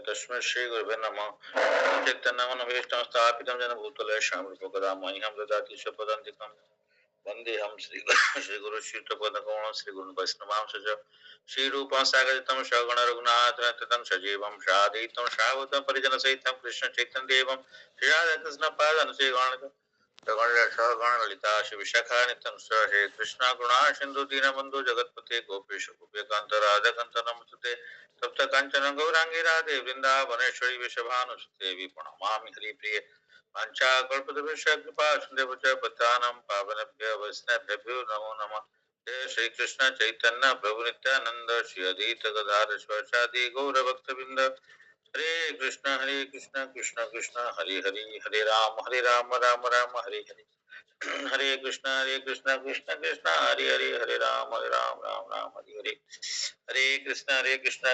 तस्मै श्री गुरुभ्यो नमः। चैतन्यमनोभीष्टं स्थापितं येन भूतले स्वयं रूपकदा मह्यं ददाति स्वपदान्तिकं। वन्देऽहं श्रीगुरुं श्रीयुतपदकमलं श्रीगुरुं वैष्णवांश्च श्रीरूपं सागरहितं सगुण रघुनाथान्वितं सजीवं साद्वैतं सावधूतं परिजनसहितं कृष्णचैतन्यदेवं श्रीराधाकृष्णपादान् श्रीगणेशं सगण ललिता शिवशाखानित्यं हे कृष्णा करुणा सिन्धु दीनबन्धु जगत्पते गोपेश गोपिकान्त राधाकान्त नमस्ते तप्त काञ्चन गौरांगी राधे वृन्दावनेश्वरी वृषभानुसुते प्रणमामि हरिप्रिये वाञ्छाकल्पतरुभ्यश्च कृपा सिन्धुभ्यश्च पतितानां पावनेभ्यो वैष्णवेभ्यो नमो नमः। जय श्री कृष्ण चैतन्य प्रभु नित्यानंद श्री अद्वैत गदाधर शिवासादि गौरभक्तवृंद। हरे कृष्ण कृष्ण कृष्ण हरे हरे हरे राम राम राम हरे हरे। हरे कृष्ण कृष्ण कृष्ण हरे हरे हरे राम राम हरे हरे। हरे कृष्ण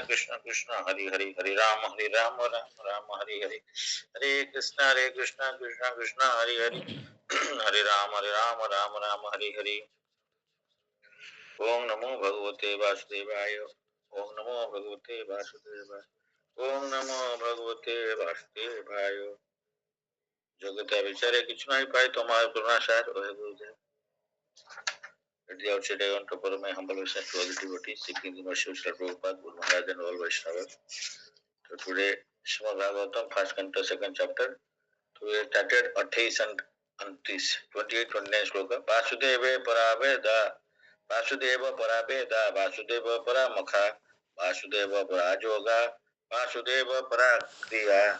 कृष्ण कृष्ण हरे राम राम हरे हरे। हरे कृष्ण कृष्ण कृष्ण हरे राम राम हरे हरे। ओम नमो भगवते वासुदेवाय। ओम नमो भगवते वासुदेवाय। ओम नमो भगवते वासुदेवाय। जगत विचारे किछु नहीं पाए तुम्हारे करुणा सार ओहे गुरुदेव। At the outset, I want to offer my humble respect to all the devotees seeking the mercy of Srila Prabhupada, Guru Maharaj and all Vaishnavas. So today, Srimad Bhagavatam, first canto, second chapter. So we started 28 and 28, 29 sloka. Vasudeva Parabeda, Vasudeva Parabeda, Vasudeva Paramukha, Vasudeva Parajoga, Vasudeva Parakriya,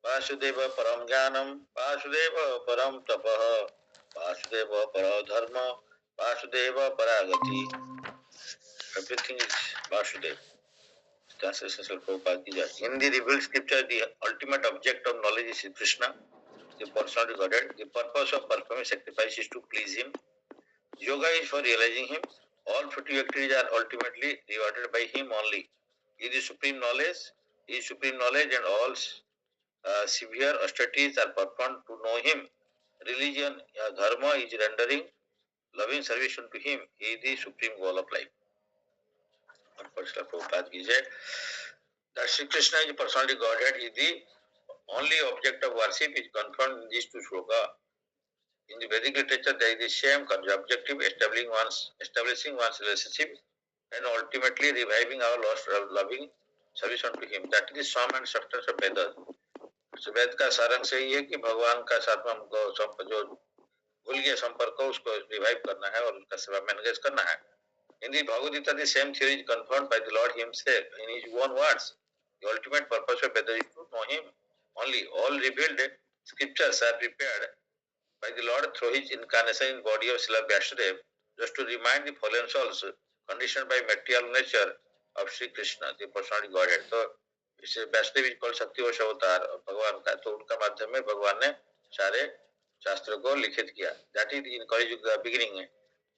Vasudeva Param Jnanam, Vasudeva Param Tapaha, Vasudeva Paradharma, Vasudeva Paragati. Everything is Vasudeva. Translation of Prabhupada ki jai. In the revealed scripture, the ultimate object of knowledge is Krishna, the personality Godhead. The purpose of performing sacrifice is to please Him. Yoga is for realizing Him. All fruitive activities are ultimately rewarded by Him only. He is supreme knowledge. He is supreme knowledge, and all severe austerities are performed to know Him. Religion, dharma is rendering loving service unto Him. He is the supreme goal of life. Personal Prabhupada ki jai. That Sri Krishna is the personality Godhead is the only object of worship is confirmed in these two shlokas. In the Vedic literature, there is the same objective, establishing one's relationship and ultimately reviving our lost loving service unto Him. That is the sum and substance of Vedas. So वेद का सारांश यही है कि भगवान का साथ में हमको जो भूल गया संपर्क को उसको रिवाइव करना है और उनका सेवा में एंगेज करना है. In the Bhagavad Gita, the same theory is confirmed by the Lord Himself in His own words. The ultimate purpose of Vedas is to know Him. Only all revealed scriptures are prepared by the Lord through His incarnation in body of Srila Vyasadeva, just to remind the fallen souls conditioned by material nature of Sri Krishna, the personality Godhead. तो इसे वैष्णव is called शक्तिवश अवतार भगवान का, तो उनका माध्यम में भगवान ने सारे शास्त्रों को लिखित किया. That is in कलियुग का beginning.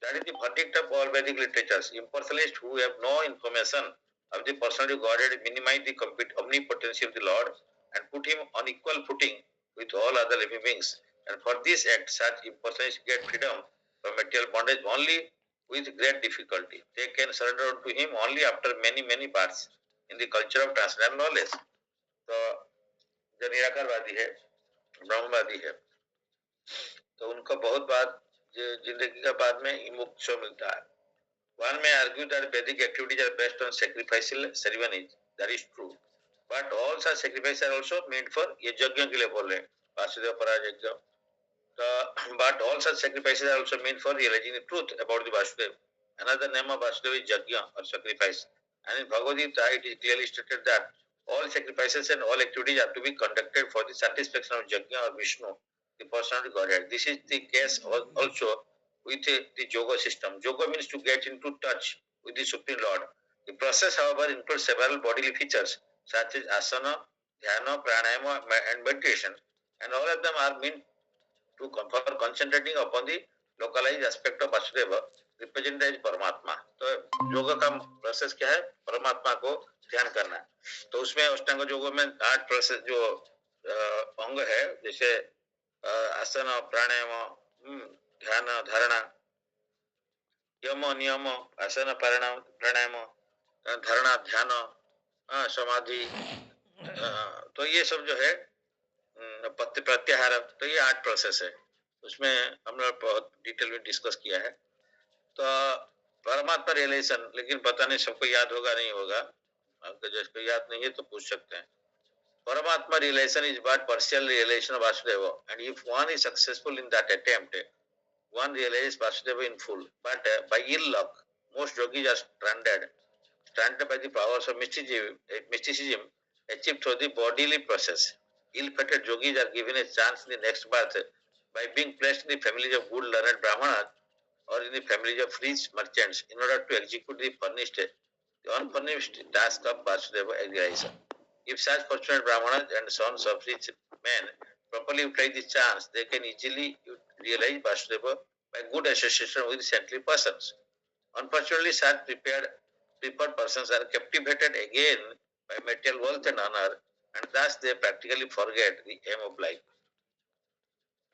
That is the verdict of all Vedic literatures. Impersonalists who have no information of the personality Godhead minimize the omnipotency of the Lord and put Him on equal footing with all other living beings. And for this act, such impersonalists get freedom from material bondage only with great difficulty. They can surrender to Him only after many, many births in the culture of transcendental knowledge. तो जो निराकारवादी है, ब्रह्मवादी है, तो उनको बहुत बात जिंदगी का बाद में मोक्ष मिलता है. One may argue that Vedic activities are based on sacrificial ceremonies. That is true. But all such sacrifices are also meant for ये यज्ञ के लिए बोल रहे हैं, वासुदेव पराज यज्ञ. But all such sacrifices are also meant for realizing the truth about the Vasudeva. Another name of Vasudeva is Yajna or sacrifice. And in Bhagavad Gita, it is clearly stated that all sacrifices and all activities are to be conducted for the satisfaction of Yajna or Vishnu, the personality Godhead. This is the case also with the yoga system. Yoga means to get into touch with the Supreme Lord. The process, however, includes several bodily features such as asana, dhyana, pranayama, and meditation. And all of them are meant to for concentrating upon the localized aspect of Vasudeva, represented as परमात्मा. तो योग का process क्या है? परमात्मा को ध्यान करना. तो उसमें अष्टांग योग में 8 प्रोसेस जो अंग है, जैसे आसन, प्राणायाम, ध्यान, धारणा, यम, नियम, आसन, प्राणायाम, धारणा, ध्यान, समाधि, और ये सब जो है प्रत्याहार, तो ये 8 प्रोसेस है, उसमें हमने बहुत डिटेल में डिस्कस किया है। तो परमात्मा रियलाइजेशन, लेकिन पता नहीं सबको याद होगा नहीं होगा, अगर जिसको याद नहीं है तो पूछ सकते हैं। Paramatma realization is but partial realization of Vasudeva, and if one is successful in that attempt, one realizes Vasudeva in full. But by ill luck, most yogis are stranded by the powers of mysticism achieved through the bodily process. Ill-fated yogis are given a chance in the next birth by being placed in the families of good learned brahmanas or in the families of rich merchants in order to execute the unpunished task of Vasudeva realization. If such fortunate brahmanas and sons of rich men properly utilize the chance, they can easily realize Vasudeva by good association with saintly persons. Unfortunately, such prepared persons are captivated again by material wealth and honor, and thus they practically forget the aim of life.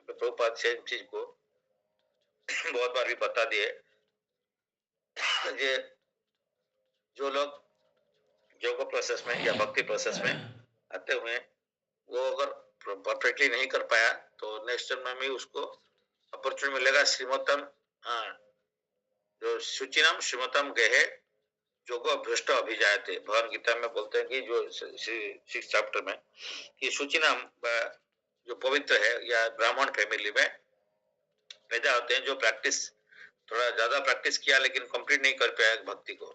Prabhupada से चीज को बहुत बार भी बता दिए, जो लोग योग प्रोसेस में या भक्ति प्रोसेस में आते हुए वो अगर परफेक्टली नहीं कर पाया तो नेक्स्ट जन्म में उसको अपॉर्चुनिटी मिलेगा श्रीमतम, जो शुचिनम श्रीमतम गहे जोगो भ्रष्ट अभिजायते। भगवान गीता में बोलते हैं कि जो 6 चैप्टर में कि शुचिनम जो पवित्र है या ब्राह्मण फैमिली में पैदा होते हैं, जो प्रैक्टिस थोड़ा ज्यादा प्रैक्टिस किया लेकिन कंप्लीट नहीं कर पाया भक्ति को,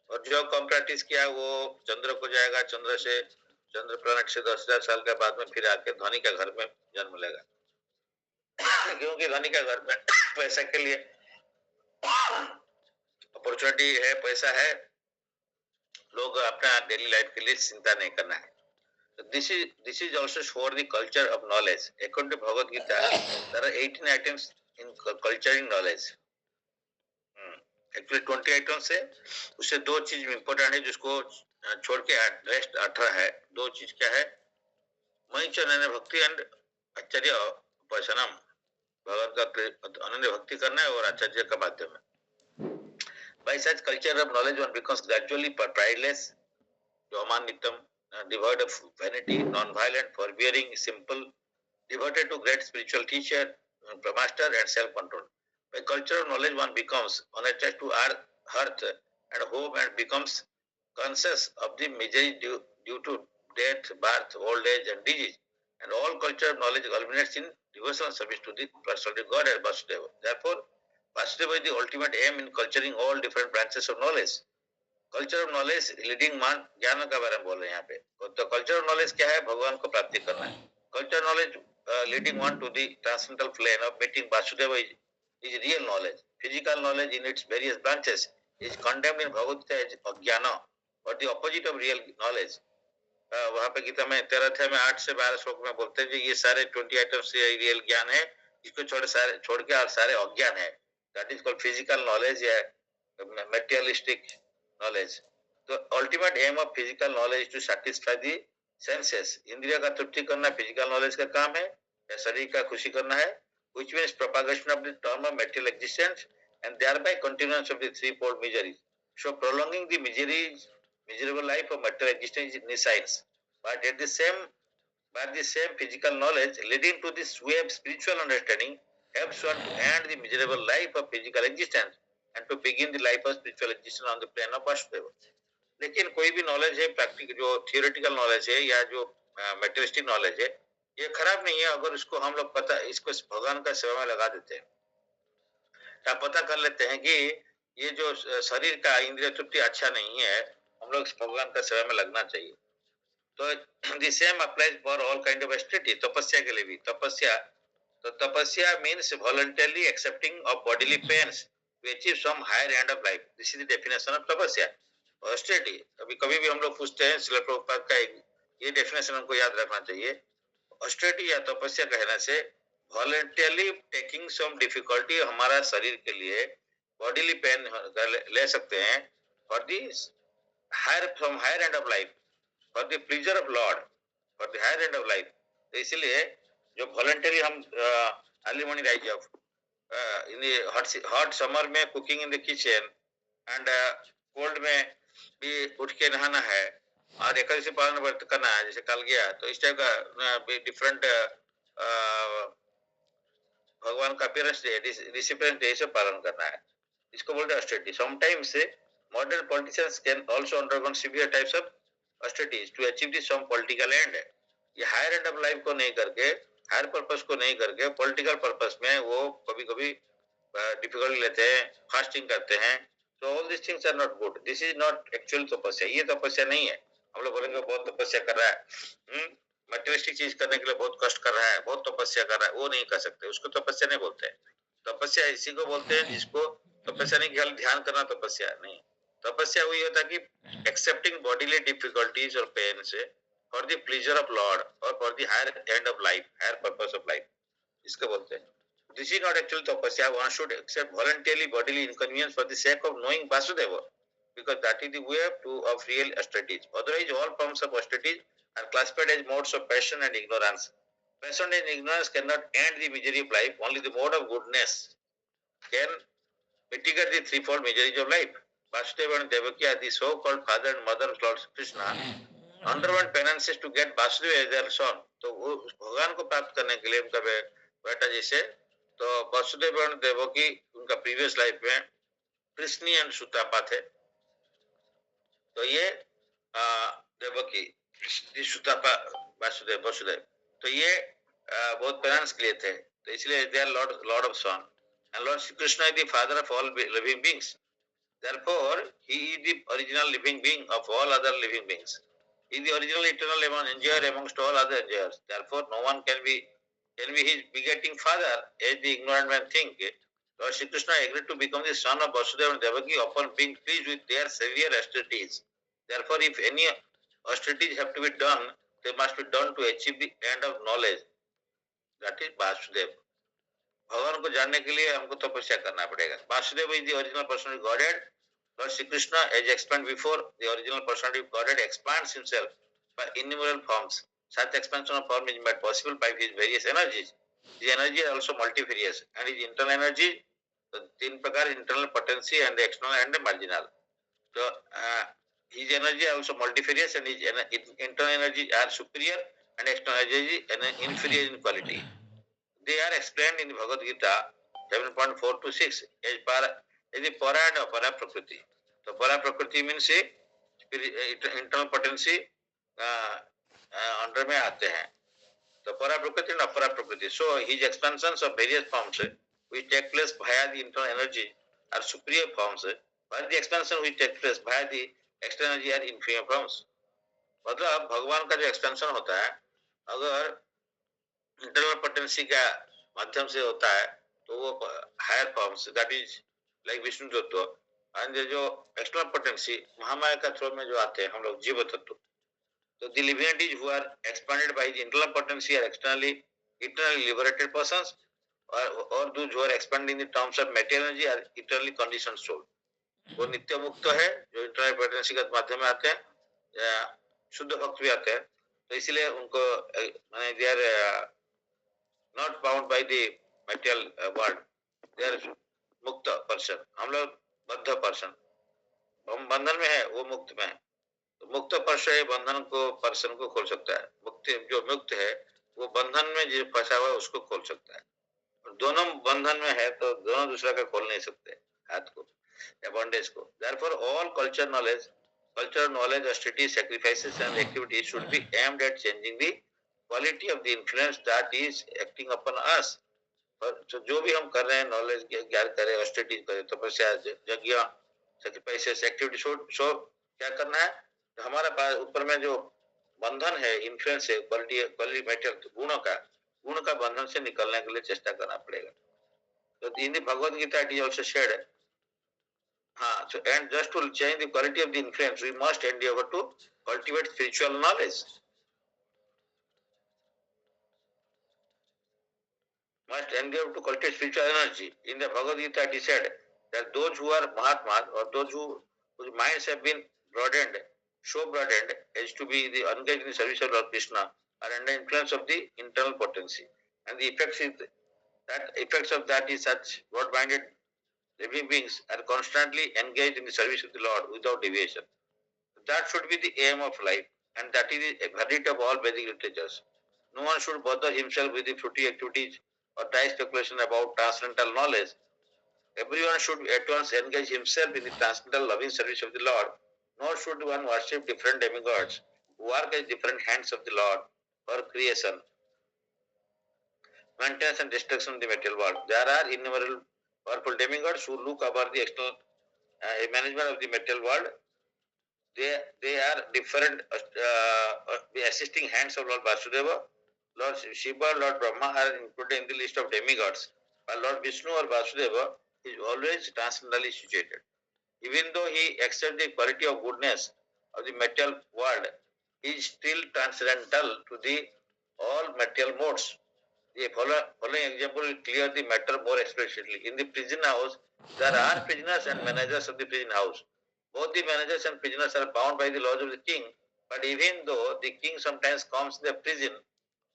और जो कम प्रैक्टिस किया वो चंद्र को जाएगा, चंद्र प्लैनेट से 10,000 साल के बाद में फिर आके धनी के घर में जन्म लेगा क्योंकि धनी के घर में पैसा के लिए अपॉर्चुनिटी है, पैसा है, लोग अपना डेली लाइफ के लिए चिंता नहीं करना है। This is also for the culture of knowledge. According to Bhagavad Gita there are 18 items in culturing knowledge. Actually 20 items है, उससे 2 चीज इंपॉर्टेंट है जिसको छोड़ के रेस्ट 18 है। 2 चीज क्या है? मई अनन्य भक्ति एंड आचार्य उपासनम, भगवान का अनन्य भक्ति करना है और आचार्य का माध्यम है। By such culture of knowledge one becomes gradually prideless, Yoman devoid of vanity, non-violent, forbearing, simple, devoted to great spiritual teacher, master and self-control. By culture of knowledge one becomes unattached to earth and home and becomes conscious of the misery due to death, birth, old age and disease. And all culture of knowledge culminates in devotional service to the personality God and Vasudeva. Therefore, Vasudeva is the ultimate aim in culturing all different branches of knowledge. Culture of knowledge leading मान ज्ञान का बारे में बोल रहे हैं यहाँ पे। तो कल्चर ऑफ नॉलेज क्या है? भगवान को प्राप्ति करना है। Culture knowledge leading one to the transcendental plane of meeting Vasudeva is real knowledge. Physical knowledge in its various branches is condemned in Bhagavat as ajnana और the opposite of real knowledge. वहां पे गीता में 13 अध्याय में 8 से 12 श्लोक में बोलते हैं कि ये सारे 20 आइटम्स रियल ज्ञान है, इसको छोड़ के और सारे अज्ञान है। That is called physical knowledge या materialistic knowledge. The ultimate aim of physical knowledge is to satisfy the senses. इंद्रिय का तृप्ति करना physical knowledge का काम है या शरीर का खुशी करना है, which means propagation of the term of material existence and thereby continuance of the threefold miseries. So prolonging the miserable life of material existence is necessary, but at the same physical knowledge leading to this way of spiritual understanding helps one to end the miserable life of physical existence and to begin the life of spiritual existence on the plane of Vasudeva. लेकिन कोई भी knowledge है practical, जो theoretical knowledge है या जो materialistic knowledge है, ये खराब नहीं है अगर इसको हम लोग इसको भगवान का सेवा में लगा देते हैं। आप पता कर लेते हैं कि ये जो शरीर का इंद्रिय तृप्ति अच्छा नहीं है, हम लोग भगवान का सेवा में लगना चाहिए। तो the same applies for all kind of austerity. तपस्या के लिए भी तपस्या means voluntarily accepting of bodily pains to achieve some higher end of life. This is the definition of तपस्या। austerity, कभी भी हम लोग पूछते हैं, श्रील प्रभुपाद का ये डेफिनेशन हमको याद रखना चाहिए। austerity या तपस्या कहने से voluntarily taking some difficulty हमारा शरीर के लिए bodily pain ले सकते हैं for the higher end of life, for the pleasure of Lord, for the higher end of life। तो इसलिए जो voluntary हम early morning rise of in the hot summer में cooking in the kitchen and cold में भी उठ के नहाना है, और एकादशी पालन व्रत करना है, जैसे कल गया, तो इस टाइप का डिफरेंट भगवान का अपीयरेंस डे, डिसिप्लिन डे से पालन करना है, इसको बोलते हैं austerity. Sometimes modern politicians can also undergo severe types of austerities to achieve the some political end. ये हायर एंड ऑफ लाइफ को नहीं करके, हायर पर्पस को नहीं करके, पॉलिटिकल पर्पस में वो कभी कभी डिफिकल्टी लेते हैं, फास्टिंग करते हैं। तो all this things are not good, this is not actual tapasya, ये तपस्या नहीं है। हम लोग बोलेंगे बहुत तपस्या कर रहा है, मटेरियलिस्टिक चीज करने के लिए बहुत कष्ट कर रहा है, बहुत तपस्या कर रहा है, वो नहीं कर सकते, उसको तपस्या नहीं बोलते हैं। तपस्या इसी को बोलते हैं जिसको तपस्या नहीं, केवल ध्यान करना तपस्या नहीं। तपस्या वही होता है कि एक्सेप्टिंग बॉडीली डिफिकल्टीज और पेन से for the pleasure of lord और for the higher end of life, higher purpose of life, इसको बोलते हैं। This is not actual tapasya. One should accept voluntarily bodily inconvenience for the sake of knowing Vasudeva, because that is the way of real austerities. Otherwise, all forms of austerities are classified as modes of passion and ignorance. Passion and ignorance cannot end the misery of life. Only the mode of goodness can mitigate the threefold miseries of life. Vasudeva and Devaki are the so-called father and mother of Lord Krishna. Underwent penances to get Vasudeva as their son. तो वो भगवान को प्राप्त करने के लिए उनका बेटा जैसे, तो वसुदेव और देवकी उनका प्रीवियस लाइफ में कृष्णी एंड सुतापा थे। तो ये देवकी सुतापा वसुदेव वसुदेव, तो ये बहुत पेरेंट्स के लिए थे, तो इसलिए they are lord of sun and lord Shri Krishna is the father of all living beings, therefore he is the original living being of all other living beings, he is the original eternal enjoyer amongst all other enjoyers, therefore no one can be his begetting father, as the ignorant man think. Lord Shri Krishna agreed to become the son of Vasudeva and Devaki upon being pleased with their severe austerities. Therefore, if any austerities have to be done, they must be done to achieve the end of knowledge. That is Vasudeva. भगवान को जानने के लिए हमको तपस्या करना पड़ेगा। Vasudev is the original personality of Godhead. Lord Shri Krishna, as explained before, the original personality of Godhead expands himself by innumerable forms. Such expansion of form is made possible by his various energies. His energy is also multifarious, and his internal energy, the तीन प्रकार, internal potency and the external and the marginal. So his energy is also multifarious, and his internal energy are superior and external energy inferior in quality. They are explained in the Bhagavad Gita 7.4 to 6 as the para and apara prakriti. So para prakriti means internal potency under में आते हैं, तो para prakriti and apara prakriti. So his expansions of various forms which take place via the internal energy are superior forms, while the expansion which take place via the external energy are inferior forms. मतलब भगवान का जो expansion होता है, अगर internal potency का माध्यम से होता है, तो वो higher forms, that is like Vishnu tattva, and जो एक्सटर्नल पोटेंसी महामाया का थ्रू में जो आते हैं हम लोग जीव तत्व, तो the living entities who are expanded by the internal potency are eternally liberated persons, or those who are expanding in the terms of material energy are eternally conditioned soul. वो नित्य मुक्त है जो इंटरनल पोटेंसी के माध्यम में आते हैं, शुद्ध भक्त भी आते हैं, तो इसलिए उनको माने they are not bound by the material world, they are mukta person. हम लोग बद्ध पर्सन, हम बंधन में है, वो मुक्त में है, तो मुक्त पर्सन बंधन को पर्सन को खोल सकता है, मुक्त जो मुक्त है वो बंधन में जो फंसा हुआ है उसको खोल सकता है, दोनों बंधन में है तो दोनों दूसरा का खोल नहीं सकते हाथ को या बॉन्डेज को। Therefore all cultural knowledge, austerity, sacrifices and activities should be aimed at changing the quality of the influence that is acting upon us. तो जो भी हम कर रहे हैं, नॉलेज ज्ञान करें, ऑस्टेरिटी करें, तपस्या, यज्ञ, सैक्रिफाइसेस, एक्टिविटी, शो क्या करना है, तो हमारा पास ऊपर में जो बंधन है, इन्फ्लुएंस है, क्वालिटी मैटर गुण का बंधन से निकलने के लिए चेष्टा करना पड़ेगा। तो in the Bhagavad Gita it is also shared, हाँ, so and just to change the quality of the influence we must endeavor to cultivate spiritual knowledge. Must endeavor to cultivate spiritual energy. In the Bhagavad Gita it is said that those who are Mahatmas, or those whose minds have been broadened, so broadened as to be the engaged in the service of Lord Krishna, are under influence of the internal potency, and the effects of that is such broad-minded living beings are constantly engaged in the service of the Lord without deviation. That should be the aim of life, and that is the verdict of all Vedic literatures. No one should bother himself with the fruity activities or dry speculation about transcendental knowledge. Everyone should at once engage himself in the transcendental loving service of the Lord, nor should one worship different demigods who work as different hands of the Lord for creation, maintenance and destruction of the material world. There are innumerable powerful demigods who look over the external management of the material world. They are different assisting hands of Lord Vasudeva. Lord Shiva, Lord Brahma are included in the list of demigods, but Lord Vishnu or Vasudeva is always transcendentally situated. Even though he accepts the quality of goodness of the material world, he is still transcendental to the all material modes. The following example will clear the matter more explicitly. In the prison house, there are prisoners and managers of the prison house. Both the managers and prisoners are bound by the laws of the king, but even though the king sometimes comes to the prison,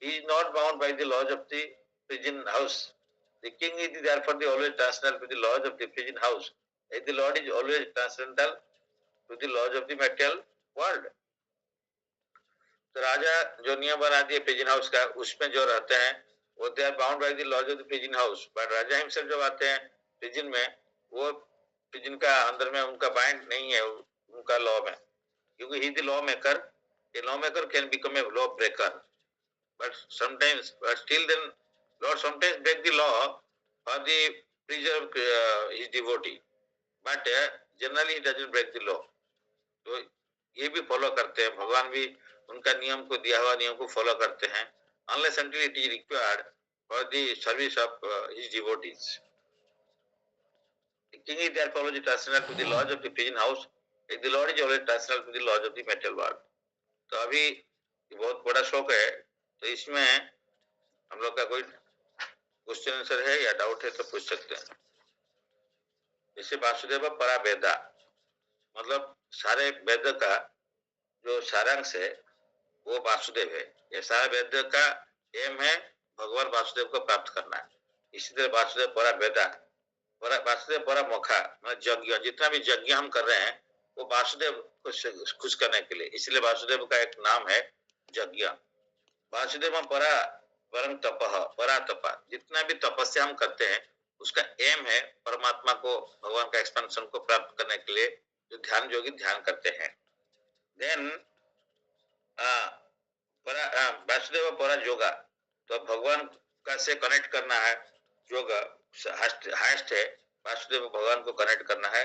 he is not bound by the laws of the prison house. The king is therefore always transcendental to the laws of the prison house. The Lord is always transcendental to the laws of the material world. तो राजा जो नियम बना दिए prison house का, उसमें जो रहते हैं वो they are bound by the laws of the prison house, but raja himself जब आते हैं प्रिजन में, वो प्रिजन का अंदर में उनका बाइंड नहीं है उनका लॉ में, क्योंकि he the law maker. A law maker can become a law breaker, but sometimes but still then lord sometimes break the law for the preserve his devotee, but generally he doesn't break the law. तो ये भी follow करते हैं, भगवान भी उनका नियम को, दिया हुआ नियम को फॉलो करते हैं, unless until it is required for the service of his devotees. The king is there follows the transcendental to the laws of the prison house. The Lord is always transcendental to the laws of the material world. तो अभी बहुत बड़ा शौक है, तो इसमें हम लोग का कोई क्वेश्चन आंसर है या डाउट है तो पूछ सकते हैं. जैसे वासुदेव परा वेदा, मतलब सारे वेद का जो सारांश है वो वासुदेव है. ये सारा वेद का एम है भगवान वासुदेव को प्राप्त करना है. इसी तरह वासुदेव परा वेदा, वासुदेव परा मुखा, मतलब यज्ञ, जितना भी यज्ञ हम कर रहे हैं वो वासुदेव को खुश करने के लिए, इसलिए वासुदेव का एक नाम है यज्ञ. वासुदेव परा परम तपः, परा तपा, जितना भी तपस्या हम करते हैं उसका एम है परमात्मा को, भगवान का एक्सपेंशन को प्राप्त करने के लिए जो ध्यान योगी ध्यान करते हैं. देन वासुदेव परा योगा, तो भगवान का से कनेक्ट करना है. योगा हाईएस्ट है, वासुदेव भगवान को कनेक्ट करना है.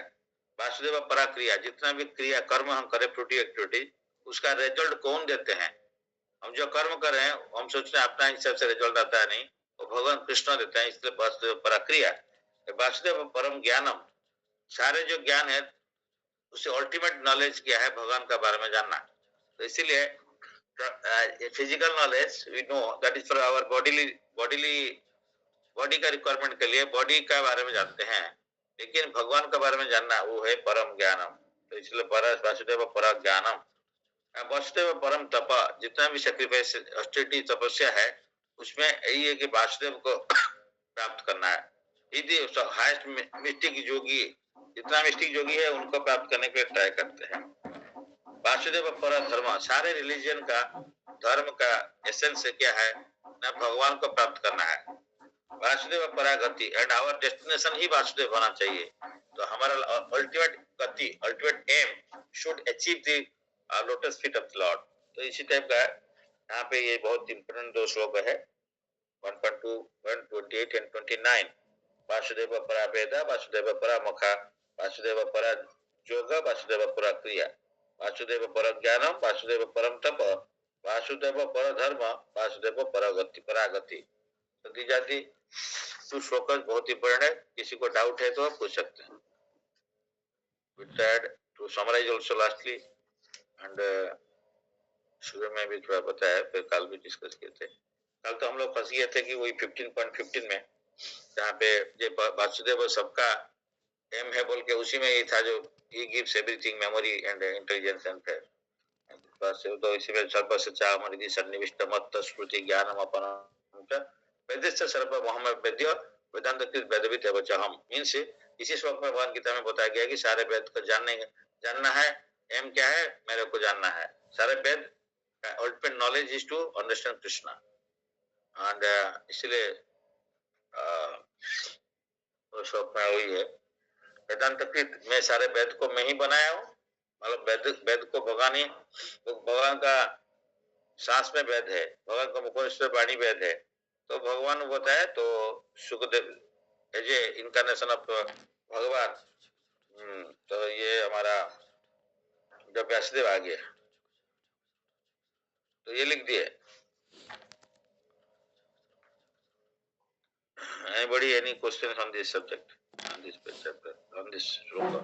वासुदेव परा क्रिया, जितना भी क्रिया कर्म हम करें फ्रूटी एक्टिविटी, उसका रिजल्ट कौन देते हैं. हम जो कर्म कर रहे हैं हम सोचते हैं अपना हिसाब से रिजल्ट आता है, नहीं, वो भगवान कृष्ण देते हैं. इसलिए वासुदेव परा क्रिया. वासुदेव परम ज्ञानम, सारे जो ज्ञान है उससे अल्टीमेट नॉलेज क्या है, भगवान का बारे में जानना. तो इसीलिए physical knowledge we know that is for our body का रिक्वायरमेंट के लिए बॉडी का बारे में जानते हैं, लेकिन भगवान के बारे में जानना वो है परम ज्ञानम. तो इसलिए वासुदेव परा ज्ञानम. वासुदेव परम तपा, जितना भी सेक्रीफाइस ऑस्टेरिटी तपस्या है उसमें यही है कि वासुदेव को प्राप्त करना है. यदि हाईएस्ट मिस्टिक योगी, जितना मिस्टिक योगी है उनको प्राप्त करने के लिए ट्राई करते हैं. वासुदेव परा धर्म, सारे रिलीजन का धर्म का एसेंस क्या है ना, भगवान को प्राप्त करना है. वासुदेव परा गति, एंड आवर डेस्टिनेशन ही वासुदेव होना चाहिए. तो हमारा अल्टीमेट गति, ultimate aim should achieve the lotus feet of the Lord. तो इसी टाइप का यहाँ पे ये बहुत इंपोर्टेंट दो श्लोक है 1.2, 128 एंड 29. वासुदेव परा वेदा, वासुदेव परा मुखा, वासुदेव परा योगा, वासुदेव परा क्रिया, वासुदेव पर ज्ञानम, वासुदेव परम तप, वासुदेव पर धर्म, वासुदेव परागति परागति. तो दी जाती टू श्लोक बहुत इंपोर्टेंट है. किसी को डाउट है तो पूछ सकते हैं. We tried to summarize also lastly and शुरू में भी थोड़ा बताया, फिर कल भी डिस्कस किए थे. कल तो हम लोग फंस गए थे कि वही 15.15 में जहाँ पे ये वासुदेव सबका एम है बोल के, उसी में ये था जो he gives everything memory and intelligence and fair. बस तो इसी में सर्व सच्चा मरिधि सन्निविष्ट मत स्मृति ज्ञानम अपना वेदस्य सर्व मोहम्मद वेद्य वेदांत कृत वेदविद है बचा हम. मीन्स इसी श्लोक में भगवान गीता में बताया गया कि सारे वेद को जानना है, एम क्या है, मेरे को जानना है। सारे Veda ultimate knowledge is to understand Krishna and इसलिए वो श्लोक में वही है, वेदांत कृत, मैं सारे वेद को मैं ही बनाया हूँ, मतलब वेद को भगवान ही, भगवान का सांस में वेद है, भगवान का मुखोश्वर वाणी वेद है, तो भगवान बताए तो Sukhdev as a incarnation of Bhagavan. तो ये हमारा जब व्यासदेव आ गया तो ये लिख दिए। Anybody, any questions on this subject, on this chapter, on this shloka?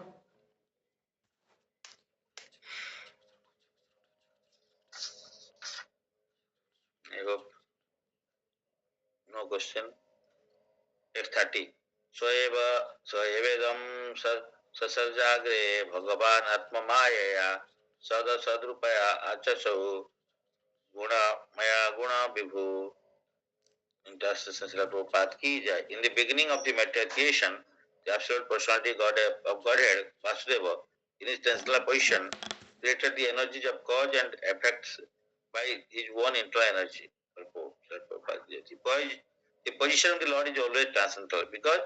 I hope no question. Next 30. स्वएवेदं ससर्जाग्रे भगवान् आत्ममायया सदसद्रूपया आचसौ गुणमया गुण विभु। Intercession Srila Prabhupada ki jai. In the beginning of the material creation, the absolute personality of Godhead, Vasudeva, in his transcendental position, created the energies of cause and effects by his own internal energy. The position of the Lord is always transcendental because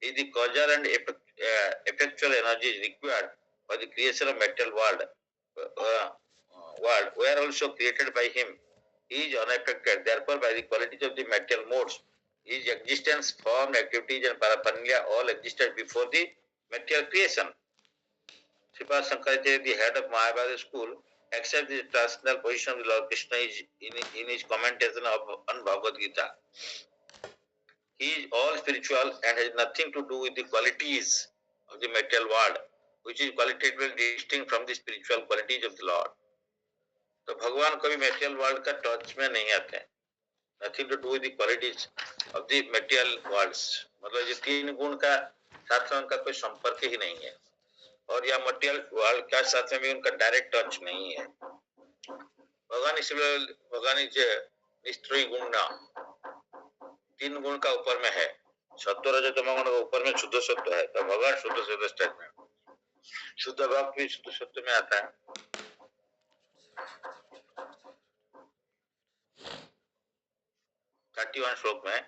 the causal and effectual energy is required for the creation of material world. Were also created by him. He is unaffected, therefore, by the qualities of the material modes. His existence, form, activities, and paraphernalia all existed before the material creation. Sripad Shankaracharya, the head of Mayavada school, accepts the transcendental position of the Lord Krishna in his commentation on Bhagavad Gita. He is all spiritual and has nothing to do with the qualities of the material world, which is qualitatively distinct from the spiritual qualities of the Lord. तो भगवान कभी material world का touch में नहीं आते हैं, nothing to do with the qualities of the material worlds, मतलब ये तीन गुण का साथ में उनका कोई संपर्क ही नहीं है, और या मटेरियल वर्ल्ड का साथ में भी उनका डायरेक्ट टच नहीं है। भगवान इसलिए भगवान निष्ठुरी गुण ना तीन गुण का ऊपर में है, सत्व रज तम गुण का ऊपर में शुद्ध सत्व है, तो भगवान शुद्ध सत्व स्टेट में, शुद्ध भाव भी शुद्ध सत्व में आता है। 31 श्लोक में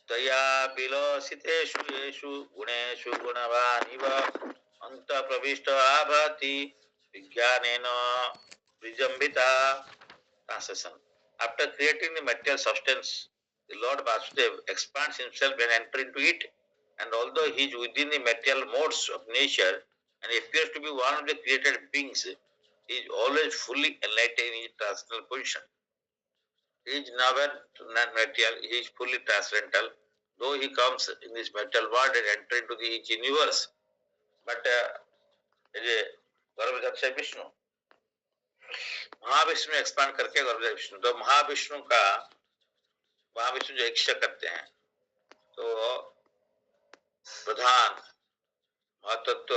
तया विलसितेषु येषु गुणेषु गुणवानिव अंत प्रविष्ट आभाति विज्ञानेन विजंबिता। Translation. After creating the material substance, the Lord Vasudeva expands himself and enters into it, and although he is within the material modes of nature and appears to be one of the created beings, he is always fully enlightened in his transcendental position. He is never non-material, he is fully transcendental, though he comes in this material world and enters into the universe. But गर्भदक्ष Vishnu, Mahavishnu expand करके गर्भदक्ष विष्णु, तो महाविष्णु जो इच्छा करते हैं तो प्रधान महतत्व,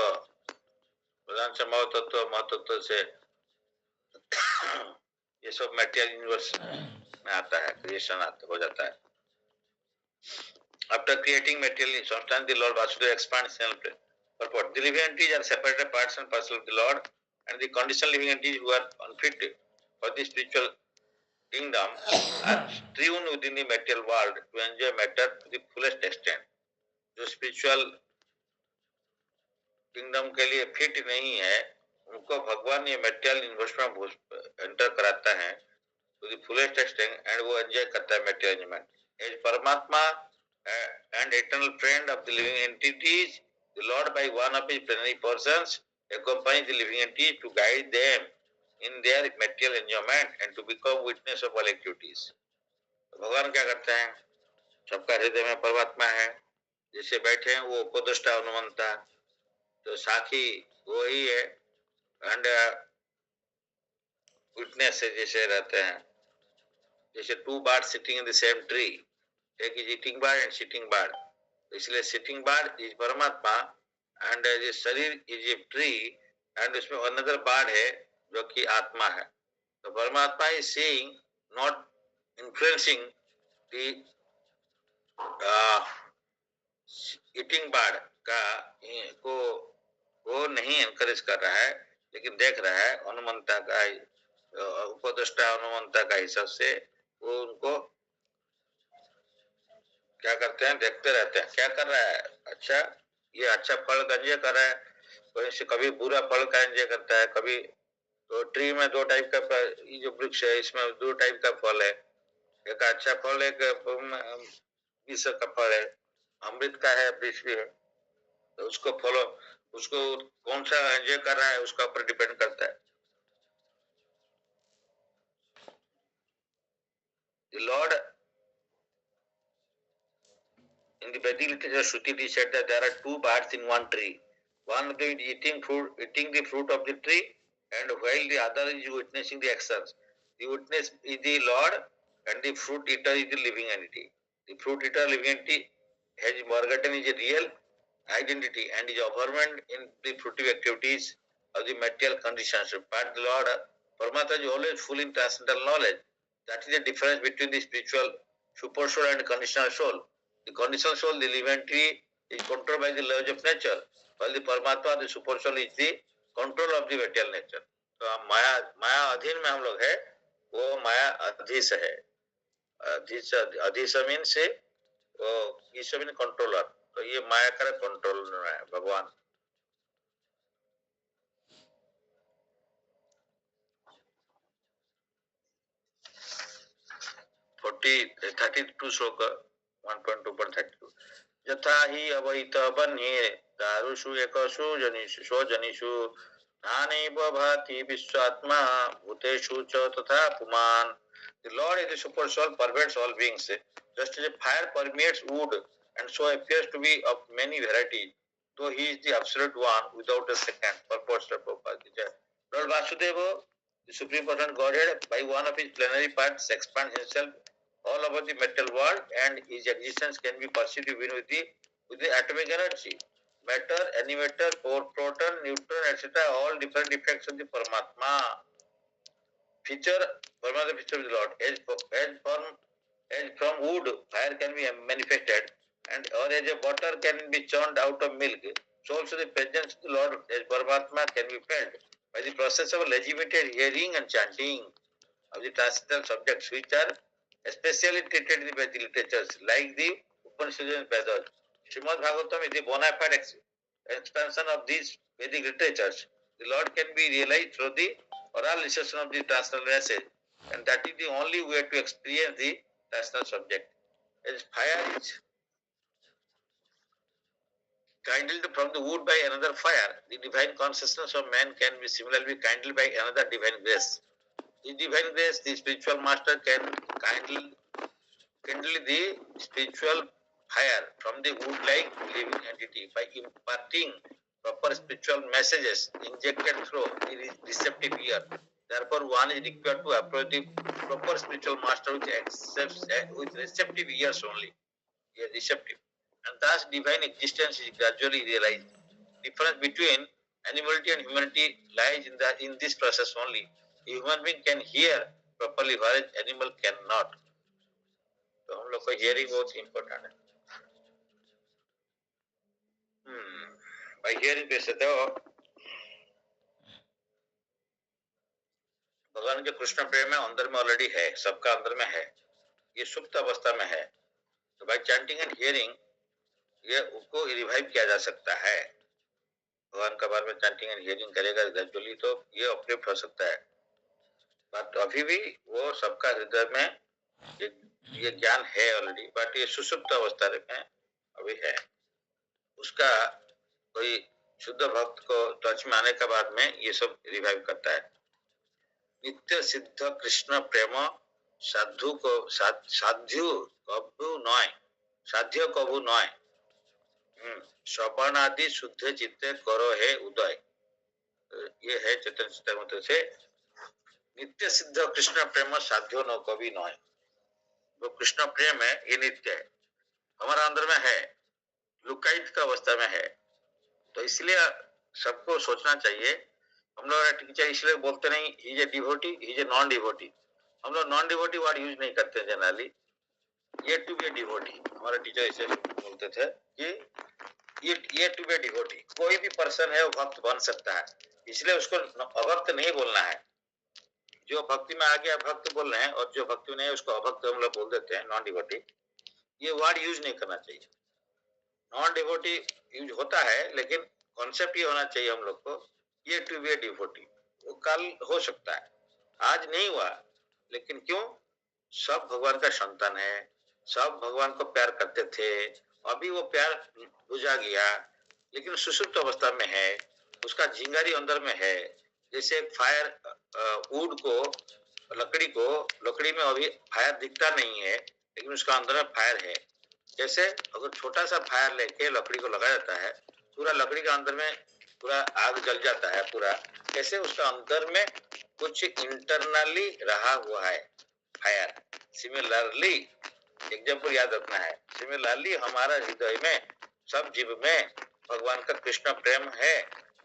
प्रधान से महतत्व से ये सब मेटेरियल यूनिवर्स में आता है, क्रिएशन हो जाता है। After creating material substance, the Lord Vasudeva expands himself. Purport: the living entities are separated parts and parcel of the Lord, and the conditional living entities who are unfit for the spiritual kingdom are strewn within the material world to enjoy matter to the fullest extent. जो spiritual kingdom के लिए fit नहीं है, उनको भगवान ये material universe में enter कराता है to the fullest extent, and वो एंजॉय करता है material enjoyment. As Paramatma and eternal friend of the living entities, the Lord by one of his plenary persons accompanies the living entities to guide them in their material enjoyment and to become witness of all activities. भगवान क्या करते हैं, सबका हृदय में परमात्मा है, जैसे बैठे हैं वो उपदृष्टा अनुमंता, तो साथी वो ही है, एंड विटनेस से जैसे रहते हैं, जैसे two bird sitting in the same tree, एक is eating bird and sitting bird, इसलिए सिटिंग बर्ड इज परमात्मा एंड ये शरीर इज ए ट्री एंड उसमें अनदर बर्ड है जो कि आत्मा है। तो परमात्मा is seeing, not influencing the eating bird का को वो नहीं एनकरेज कर रहा है, लेकिन देख रहा है अनुमंता का उपदेष्टा अनुमंता का हिसाब से वो उनको क्या करते हैं, देखते रहते हैं क्या कर रहा है। अच्छा, ये अच्छा फल का एंजॉय कर रहा है, कोई से कभी बुरा फल का एंजॉय करता है। कभी तो ट्री में दो टाइप का ये जो वृक्ष है इसमें दो टाइप का फल है, एक अच्छा फल, एक विष का फल है, अमृत का है, विष भी है। तो उसको फॉलो, उसको कौन सा एंजॉय कर रहा है उसका ऊपर डिपेंड करता है। Lord in the Vedic literature, Shruti said that there are two parts in one tree. One of them is eating the fruit of the tree, and while the other is witnessing the actions. The witness is the Lord, and the fruit eater is the living entity. The fruit eater living entity has forgotten his real identity and is overwhelmed in the fruitive activities of the material conditions. But the Lord, Paramatma, is always full in transcendental knowledge. That is the difference between the spiritual super soul and conditional soul. The conditional soul, the living entity, is controlled by the laws of nature, while the Paramatma, the super soul, is the control of the material nature. तो हम माया अधीन में हम लोग है, वो माया अधीश है। अधीश mean से वो ईश्वर मीन कंट्रोलर, तो ये माया का कंट्रोल में है भगवान। 32 श्लोक 1.2 पर 32। यथा हि अवैत बन्ये दारुषु एकसु जनिषु स्वजनिषु नानैव भाति विश्वात्मा भूतेषु च तथा पुमान्। The Lord is the super soul, pervades all beings. Just as a fire permeates wood and so appears to be of many varieties, though he is the absolute one without a second. Purport of Prabhupada. Lord Vasudeva, the Supreme Person Godhead, by one of his plenary parts, expands himself all over the material world, and his existence can be perceived even with the atomic energy. Matter, animator, proton, neutron, etc., all different effects of the Paramatma. Feature, Paramatma feature of the Lord. As from wood, fire can be manifested, and or as a butter can be churned out of milk, so also the presence of the Lord as Paramatma can be felt by the process of legitimate hearing and chanting of the transcendental subjects, which are especially treated in the Vedic literatures, like the Upanishads and Vedas. Srimad Bhagavatam is the bona fide expansion of these Vedic literatures. The Lord can be realized through the oral reception of the transcendental message, and that is the only way to experience the transcendental subject. As fire is kindled from the wood by another fire, the divine consciousness of man can be similarly kindled by another divine grace. In divine grace, the spiritual master can kindle the spiritual fire from the wood-like living entity by imparting proper spiritual messages injected through the receptive ear. Therefore, one is required to approach the proper spiritual master which accepts with receptive ears only. Receptive. And thus divine existence is gradually realized. Difference between animality and humanity lies in this process only. A human being can hear properly whereas animal cannot. तो हम लोग को hearing बहुत important है। भाई hearing कैसे तो भगवान के कृष्ण प्रेम में अंदर में ऑलरेडी है, सबका अंदर में है, ये सुप्त अवस्था में है। तो बाय चैंटिंग एंड हियरिंग ये उसको रिवाइव किया जा सकता है। भगवान का बारे में चैंटिंग एंड हियरिंग करेगा ग्रेजुअली तो ये अपलिफ्ट हो सकता है। बट अभी भी वो सबका हृदय में ये ज्ञान है ऑलरेडी, बट ये सुसुप्त अवस्था में अभी है। उसका कोई शुद्ध भक्त को टच में आने के बाद में ये सब रिवाइव करता है। नित्य सिद्ध कृष्ण प्रेम साधु को साध्य कबू नय, साध्य कबू नय, स्वपनादि शुद्ध चित्ते करो है उदय। ये है चैतन्य चरितामृत से। नित्य सिद्ध कृष्ण प्रेम साध्यो न कभी नय, वो कृष्ण प्रेम है ये नित्य है, हमारा अंदर में है, लुकायित का अवस्था में है। तो इसलिए सबको सोचना चाहिए। हम लोग टीचर इसलिए बोलते नहीं he is a devotee, he is a non devotee. हम लोग नॉन डिवोटी वर्ड यूज नहीं करते जनरली, ये टू बी ए डिवोटी। हमारा टीचर ऐसे बोलते थे कि ये टू बी ए डिवोटी, कोई भी पर्सन है वो भक्त बन सकता है, इसलिए उसको अभक्त नहीं बोलना है। जो भक्ति में आ गया भक्त बोल रहे हैं, और जो भक्ति में नहीं है उसको अभक्त हम लोग बोल देते हैं, नॉन डिवोटी। ये वर्ड यूज नहीं करना चाहिए। नॉन डिवोटी यूज होता है, लेकिन कॉन्सेप्ट ये होना चाहिए हम लोग को, ये टू बी ए डिवोटी। वो कल हो सकता है, आज नहीं हुआ, लेकिन क्यों? सब भगवान का संतान है, सब भगवान को प्यार करते थे। अभी वो प्यार बुझा गया, लेकिन सुषुप्त अवस्था में है, उसका जिंगारी अंदर में है। जैसे फायर वुड को, लकड़ी में अभी फायर दिखता नहीं है, लेकिन उसका अंदर में फायर है। जैसे अगर छोटा सा फायर लेके लकड़ी को लगाया जाता है, पूरा लकड़ी का अंदर में पूरा आग जल जाता है पूरा। कैसे? उसका अंदर में कुछ इंटरनली रहा हुआ है फायर। सिमिलरली, एग्जाम्पल याद रखना है, सिमिलरली हमारा हृदय में, सब जीव में भगवान का कृष्ण प्रेम है,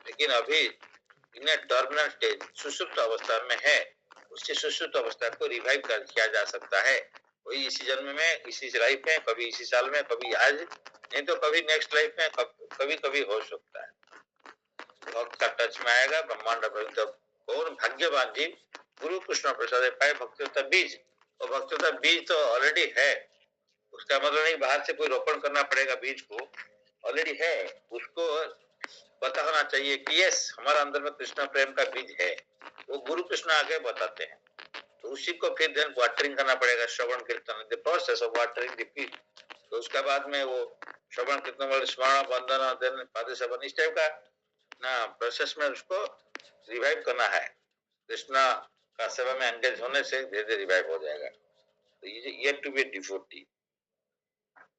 लेकिन अभी इन टर्मिनल स्टेज, सुषुप्त अवस्था में है। उसी सुषुप्त अवस्था को रिवाइव किया जा सकता है। वही इसी जन्म में, इसी लाइफ में, कभी इसी साल में, कभी आज, नहीं तो कभी नेक्स्ट लाइफ में, कभी कभी हो सकता है। भक्त का टच में आएगा ब्रह्मांड। कौन भाग्यवान जीव गुरु कृष्ण प्रसाद पाए भक्तियों बीज। और भक्तियों बीज तो ऑलरेडी है, उसका मतलब नहीं बाहर से कोई रोपण करना पड़ेगा, बीज को ऑलरेडी है। उसको पता होना चाहिए कि यस, हमारा अंदर में कृष्ण प्रेम का बीज है। वो गुरु कृष्ण आगे बताते हैं, तो उसी को फिर देन वाटरिंग करना पड़ेगा, श्रवण कीर्तन, the process of watering the bees. तो उसके बाद में वो श्रवण कीर्तन वाले स्मरण वंदन देन पाद सेवन, इस टाइप का ना प्रोसेस में उसको रिवाइव करना है। कृष्ण का सेवा में एंगेज होने से धीरे धीरे रिवाइव हो जाएगा। तो ये to be devotee,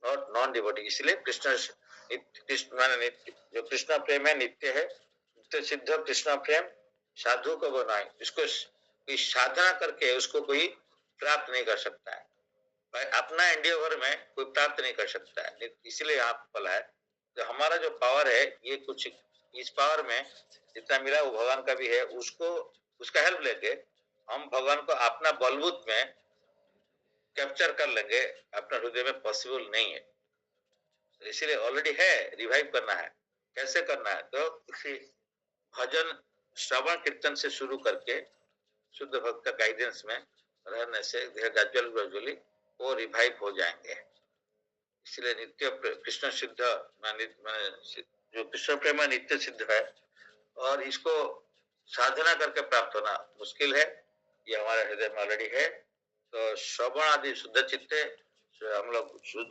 not non devotee. इसलिए कृष्ण माने जो कृष्ण प्रेम है नित्य है, नित्य सिद्ध कृष्ण प्रेम साधु को बनाए। इसको इस साधना करके उसको कोई प्राप्त नहीं कर सकता है, भाई अपना एंडियोवर में कोई प्राप्त नहीं कर सकता है। इसलिए यहाँ बोला है जो हमारा जो पावर है, ये कुछ इस पावर में जितना मिला वो भगवान का भी है, उसको उसका हेल्प लेके हम भगवान को अपना बलबूत में कैप्चर कर लेंगे, अपना हृदय में पॉसिबल नहीं है। इसलिए ऑलरेडी है, रिवाइव करना है। कैसे करना है? तो भजन श्रवण कीर्तन से शुरू करके शुद्ध भक्त का गाइडेंस में रहने से ग्रेजुअली वो रिवाइव हो जाएंगे। इसलिए नित्य कृष्ण सिद्ध जो कृष्ण प्रेम नित्य सिद्ध है, और इसको साधना करके प्राप्त होना मुश्किल है, ये हमारे हृदय में ऑलरेडी है। तो श्रवण आदि शुद्ध चित्ते, हम लोग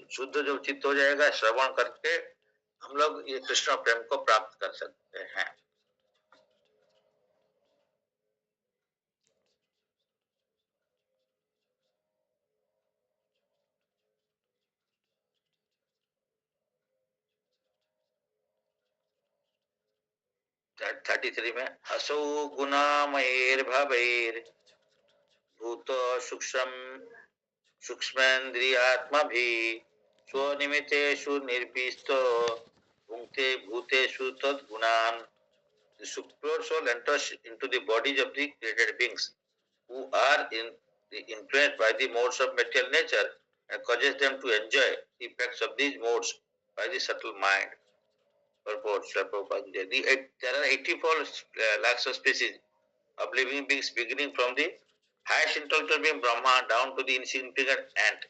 शुद्ध जो चित्त हो जाएगा, श्रवण करके हम लोग ये कृष्ण प्रेम को प्राप्त कर सकते हैं। थर्टी थ्री में असौ गुणामयेर भवैर भूत सूक्ष्मेन्द्रियात्मा भी स्वनिमितेषु निर्विस्तो भुंक्ते भूतेषु तद्गुणान्। The superior soul enters into the bodies of the created beings who are influenced by the modes of material nature and causes them to enjoy the effects of these modes by the subtle mind. There are 84 lakhs of species of living beings, beginning from the highest intellectual being Brahma down to the insignificant ant,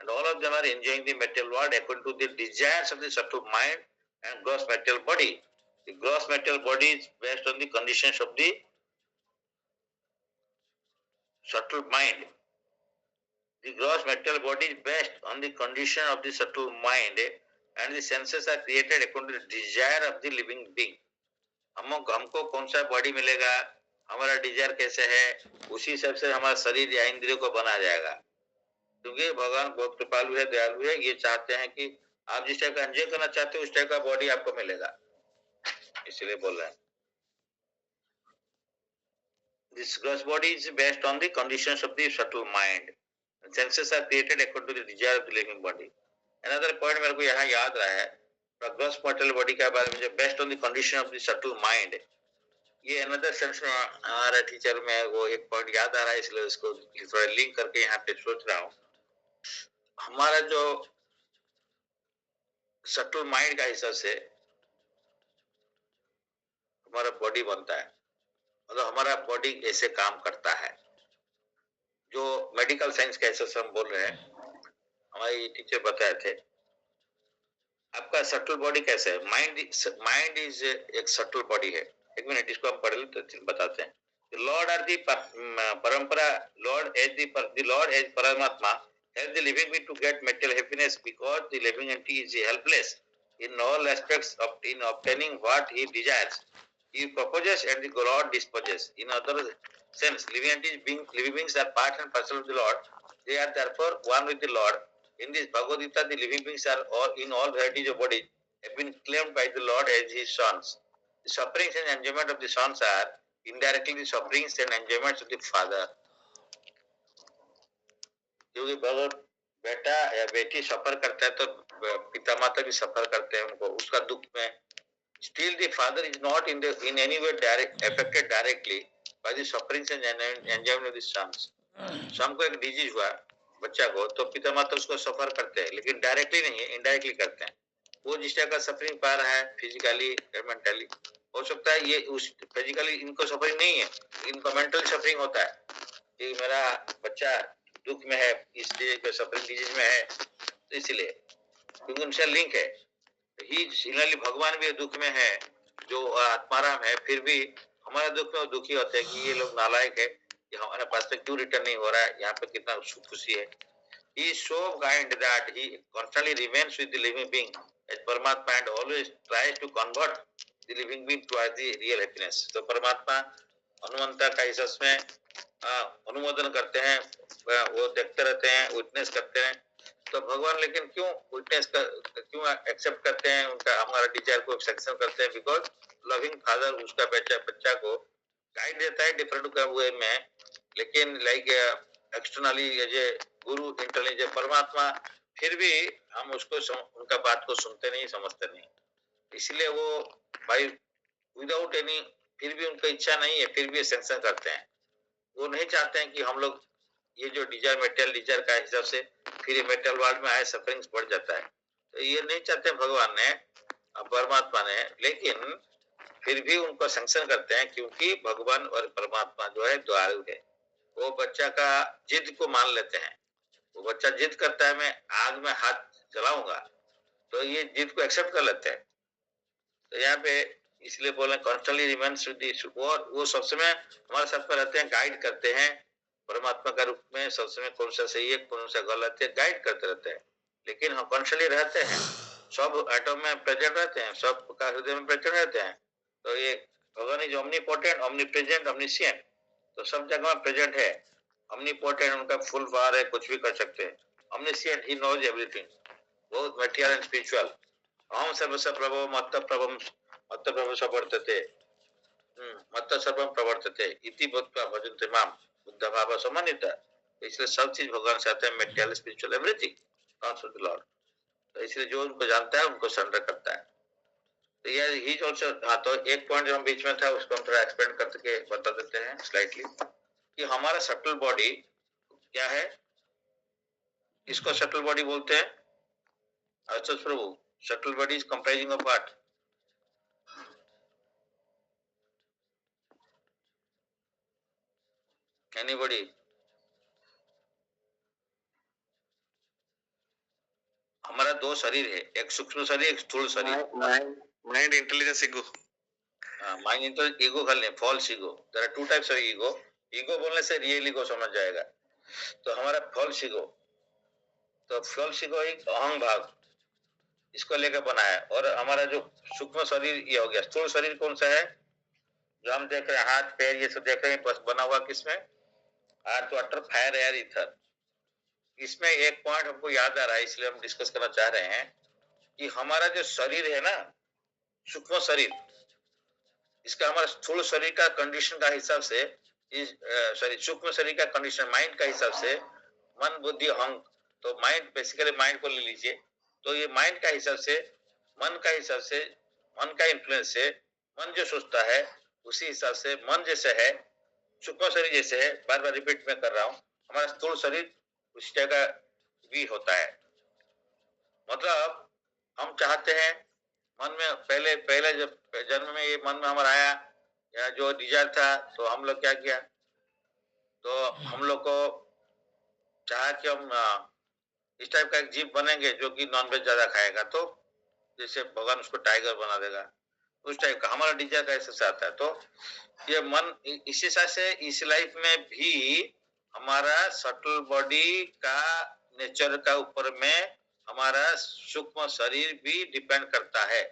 and all of them are enjoying the material world according to the desires of the subtle mind and gross material body. The gross material body is based on the conditions of the subtle mind. The gross material body is based on the condition of the subtle mind, and the senses are created according to the desire of the living being. हमको कौन सा body मिलेगा, हमारा Dzire कैसे है, उसी हिसाब से हमारा शरीर या इंद्रियों को बना जाएगा। क्योंकि भगवान बहुत कृपालु है, दयालु है। ये चाहते हैं कि आप जिस टाइप का एंजॉय करना चाहते हो उस टाइप का बॉडी आपको मिलेगा, इसलिए बोल रहे हैं। This gross body is based on the conditions of the subtle mind. Senses are created according to the desire of the living body. Another point मेरे को यहाँ याद रहा है, gross material body के बारे में, जो based on the condition of the subtle mind, ये अनदर सेंस में हमारा टीचर में वो एक पॉइंट याद आ रहा है, इसलिए उसको थोड़ा लिंक करके यहाँ पे सोच रहा हूँ। हमारा जो सटल माइंड का हिसाब से हमारा बॉडी बनता है, मतलब हमारा बॉडी ऐसे काम करता है, जो मेडिकल साइंस के ऐसे हम बोल रहे हैं। हमारी टीचर बताए थे आपका सटल बॉडी कैसे है। माइंड इज एक सटल बॉडी है। एक मिनट इसको हम पढ़ लेते तो बताते हैं। Lord are the parampara, lord as the lord as Paramatma help the living being to get material happiness because the living entity is helpless in all aspects of in obtaining what he desires. He proposes and the Lord disposes. In other sense, living entities living beings are part and parcel of the Lord. They are therefore one with the Lord. In this Bhagavad Gita, the living beings are all in all varieties of bodies have been claimed by the Lord as his sons. The sufferings and enjoyment of the sons are indirectly the sufferings and enjoyments of the father. क्योंकि अगर बेटा या बेटी सफर करता है तो पिता माता भी सफर करते हैं उनको उसका दुख में। Still the father is not in any way affected directly by the sufferings and enjoyment of the sons. शाम को एक डिजीज हुआ बच्चा को तो पिता माता उसको सफर करते हैं, लेकिन डायरेक्टली नहीं है, इनडायरेक्टली करते हैं। वो जिस तरह का सफरिंग पा रहा है फिजिकली या मेंटली, हो सकता है ये उस फिजिकली इनको सफरिंग नहीं है, इनको मेंटल सफरिंग होता है कि मेरा बच्चा दुख में है, इसलिए सफरिंग डिजीज में है, तो इसलिए क्योंकि उनसे लिंक है। ही सिमिलरली भगवान भी दुख में है, जो आत्माराम है, फिर भी हमारे दुख में वो दुखी होते हैं कि ये लोग नालायक है, कि हमारे पास से क्यों रिटर्न नहीं हो रहा है, यहाँ पे कितना खुशी है। He is so kind that he constantly remains with the living being as Paramatma and always tries to convert the living being towards the real happiness. तो परमात्मा हनुमंता का इस में अनुमोदन करते हैं, वो देखते रहते हैं, विटनेस करते हैं। तो भगवान लेकिन क्यों विटनेस क्यों एक्सेप्ट करते हैं, उनका हमारा डिजायर को एक्सेप्ट करते हैं? बिकॉज लविंग फादर उसका बच्चा को गाइड देता है डिफरेंट वे में, लेकिन like externally as a Guru intelligent परमात्मा, फिर भी हम उसको उनका बात को सुनते नहीं, समझते नहीं। इसलिए वो भाई विदाउट एनी, फिर भी उनका इच्छा नहीं है, फिर भी सैंक्शन करते हैं। वो नहीं चाहते हैं कि हम लोग ये जो डिजायर मेटेरियल डिजायर का हिसाब से फिर ये मेटेरियल वर्ल्ड में आए सफरिंग्स बढ़ जाता है, तो ये नहीं चाहते भगवान ने, परमात्मा ने, लेकिन फिर भी उनको सैंक्शन करते हैं क्योंकि भगवान और परमात्मा जो है दयालु है। वो बच्चा का जिद को मान लेते हैं। वो बच्चा जिद करता है मैं आग में हाथ जलाऊंगा, तो ये जिद को एक्सेप्ट कर लेते हैं। तो यहाँ पे इसलिए बोले कॉन्स्टेंटली रिमेन्स वो सब समय हमारे साथ में रहते हैं, गाइड करते हैं परमात्मा का रूप में। सब समय कौन सा सही है कौन सा गलत है गाइड करते रहते हैं, लेकिन हम कॉन्स्टेंटली रहते हैं, सब एटम में प्रेजेंट रहते हैं, सब का हृदय में प्रेजेंट रहते हैं। तो ये भगवान इज ओमनीपोटेंट, ओमनीप्रेजेंट, ओमनीसिएंट, तो सब जगह प्रेजेंट है। ओमनीपोटेंट उनका फुल पावर है, कुछ भी कर सकते हैं। Omniscient he knows everything, both material and spiritual. अहम सर्वस्य प्रभव मत्त प्रभव मत्त प्रभव सवर्तते मत्त सर्वम प्रवर्तते इति भूत्वा भजन्ते माम बुद्ध भाव समन्विता। इसलिए सब चीज भगवान से आते हैं, material spiritual everything comes from the Lord. तो इसलिए जो उनको जानता है उनको सरेंडर करता है। तो ये ही आल्सो, हाँ, तो एक पॉइंट जो हम बीच में था उसको हम थोड़ा एक्सपेंड करके बता देते हैं स्लाइटली कि हमारा सटल बॉडी क्या है, इसको सटल बॉडी बोलते हैं। अच्छा प्रभु, subtle body is comprising of what? Anybody? हमारा दो शरीर है, एक सूक्ष्म शरीर एक स्थूल शरीर। Mind intelligence ego, mind intelligence ego कर ले, false ego. There are two types of ego. Ego बोलने से रियल ईगो समझ जाएगा। तो हमारा फॉल्स ईगो, तो फॉल्स ईगो एक अहम भाव, इसको लेकर बना है। और हमारा जो सूक्ष्म शरीर ये हो गया। स्थूल शरीर कौन सा है जो हम देख रहे हैं, हाथ पैर ये सब देख रहे हैं, बस बना हुआ किसमें? Earth water fire air ether. इसमें एक पॉइंट हमको याद आ रहा है, इसलिए हम डिस्कस करना चाह रहे हैं कि हमारा जो शरीर है ना, सूक्ष्म शरीर, इसका हमारा स्थूल शरीर का कंडीशन का हिसाब से, सॉरी सूक्ष्म शरीर का कंडीशन माइंड का हिसाब से मन बुद्धि अहंग, तो माइंड बेसिकली माइंड को ले लीजिए। तो ये माइंड का हिसाब से, मन का हिसाब से, मन का इन्फ्लुएंस से मन जो सोचता है उसी हिसाब से मन जैसे है, सूक्ष्म शरीर जैसे है, बार बार रिपीट में कर रहा हूँ, हमारा स्थूल शरीर उसी जगह भी होता है। मतलब हम चाहते हैं मन में पहले जब जन्म में ये मन में हमारा आया या जो डिजायर था, तो हम लोग क्या किया, तो हम लोग को चाहा कि हम इस टाइप का एक जीव बनेंगे जो कि नॉनवेज ज्यादा खाएगा, तो जैसे भगवान उसको टाइगर बना देगा, उस टाइप का हमारा डिजायर ऐसे से आता है। तो ये मन इसी हिसाब से इस लाइफ में भी हमारा सटल बॉडी का नेचर का ऊपर में हमारा सूक्ष्म शरीर भी डिपेंड करता है।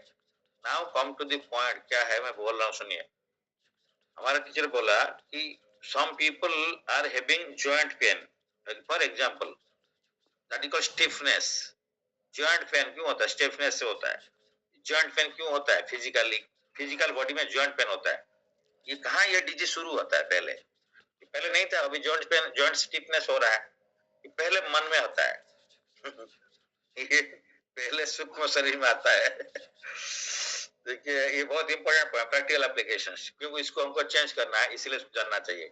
Now come to the point, क्या है मैं बोल रहा हूँ, सुनिए। हमारा टीचर बोला कि some people are having joint pain, for example that is called stiffness। joint pain क्यों होता है? stiffness से होता है। joint pain क्यों होता है? फिजिकल बॉडी में joint pain होता है। ये कहाँ ये डिजीज शुरू होता है? पहले पहले नहीं था, अभी joint pain, joint stiffness हो रहा है, ये पहले मन में होता है। ये पहले सूक्ष्म शरीर में आता है। देखिए ये बहुत इंपॉर्टेंट है, प्रैक्टिकल एप्लीकेशन, क्योंकि इसको हमको चेंज करना है, इसीलिए जानना चाहिए।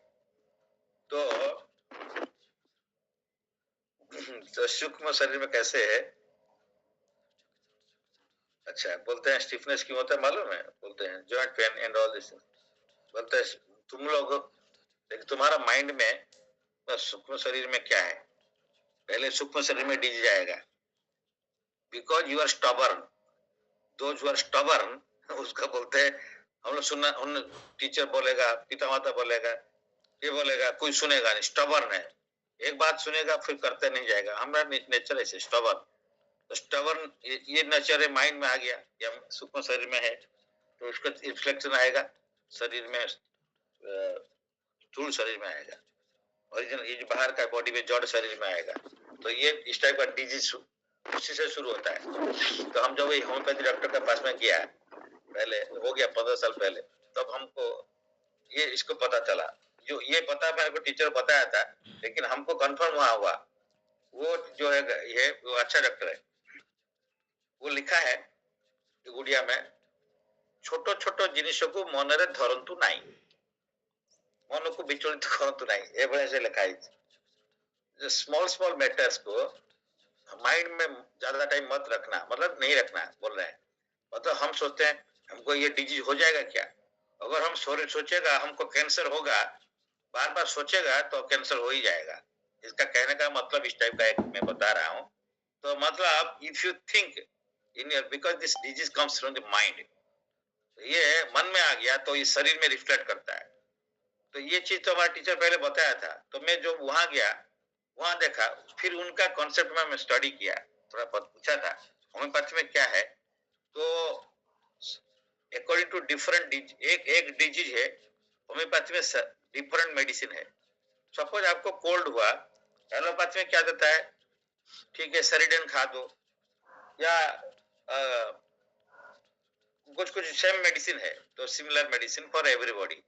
तो सूक्ष्म शरीर में कैसे है? अच्छा, बोलते हैं स्टिफनेस क्यों होता है मालूम है? बोलते हैं joint pain and all this. बोलते हैं तुम लोग, तुम्हारा माइंड में सूक्ष्म शरीर में क्या है? पहले सूक्ष्म शरीर में डिजीज आएगा, because you are stubborn. Those who are stubborn, उसका बोलते हैं, हम लोग सुनना, उन टीचर बोलेगा, पिता माता बोलेगा, ये बोलेगा, कोई सुनेगा नहीं, स्टबर्न है, एक बात सुनेगा फिर करते नहीं जाएगा। हमारा नेचर ऐसे स्टबर्न। तो स्टबर्न ये नेचर माइंड में आ गया, या सूक्ष्म शरीर में है, तो उसका रिफ्लेक्शन आएगा शरीर में, स्थूल शरीर में आएगा, ओरिजिनल ये जो बाहर का बॉडी में जड़ शरीर में आएगा। तो ये इस टाइप का डिजीज उसी से शुरू होता है। तो हम जब होम्योपैथी डॉक्टर के पास में गया, पहले हो गया 15 साल पहले, तब हमको ये इसको पता चला। जो ये पता मेरे को टीचर बताया था, लेकिन हमको कंफर्म वहां हुआ। वो जो है ये वो अच्छा डॉक्टर है, वो लिखा है गुड़िया में, छोटो छोटो जिनिसको मनरे धरंतु नहीं, मन को विचलित करंतु नहीं, एभलिया से लिखा है। स्मॉल स्मॉल मैटर्स को माइंड में ज्यादा टाइम मत रखना, मतलब नहीं रखना बोल रहे हैं। मतलब हम सोचते हैं हमको ये डिजीज हो जाएगा क्या, अगर हम सोचेगा हमको कैंसर होगा, बार बार सोचेगा तो कैंसर हो ही जाएगा। इसका कहने का मतलब इस टाइप का एक मैं बता रहा हूँ। तो मतलब if you think in your, because this disease comes from the mind, ये मन में आ गया तो ये शरीर में रिफ्लेक्ट करता है। तो ये चीज तो हमारा टीचर पहले बताया था। तो मैं जो वहां गया, वहां देखा, फिर उनका कॉन्सेप्ट में मैं स्टडी किया, थोड़ा पूछा था होम्योपैथी में क्या है। तो अकॉर्डिंग टू डिफरेंट एक डिजीज है, होम्योपैथी में डिफरेंट मेडिसिन है। सपोज आपको कोल्ड हुआ, एलोपैथी में क्या देता है, ठीक है सेरिडन खा दो, या कुछ कुछ सेम मेडिसिन है, तो सिमिलर मेडिसिन फॉर एवरीबॉडी।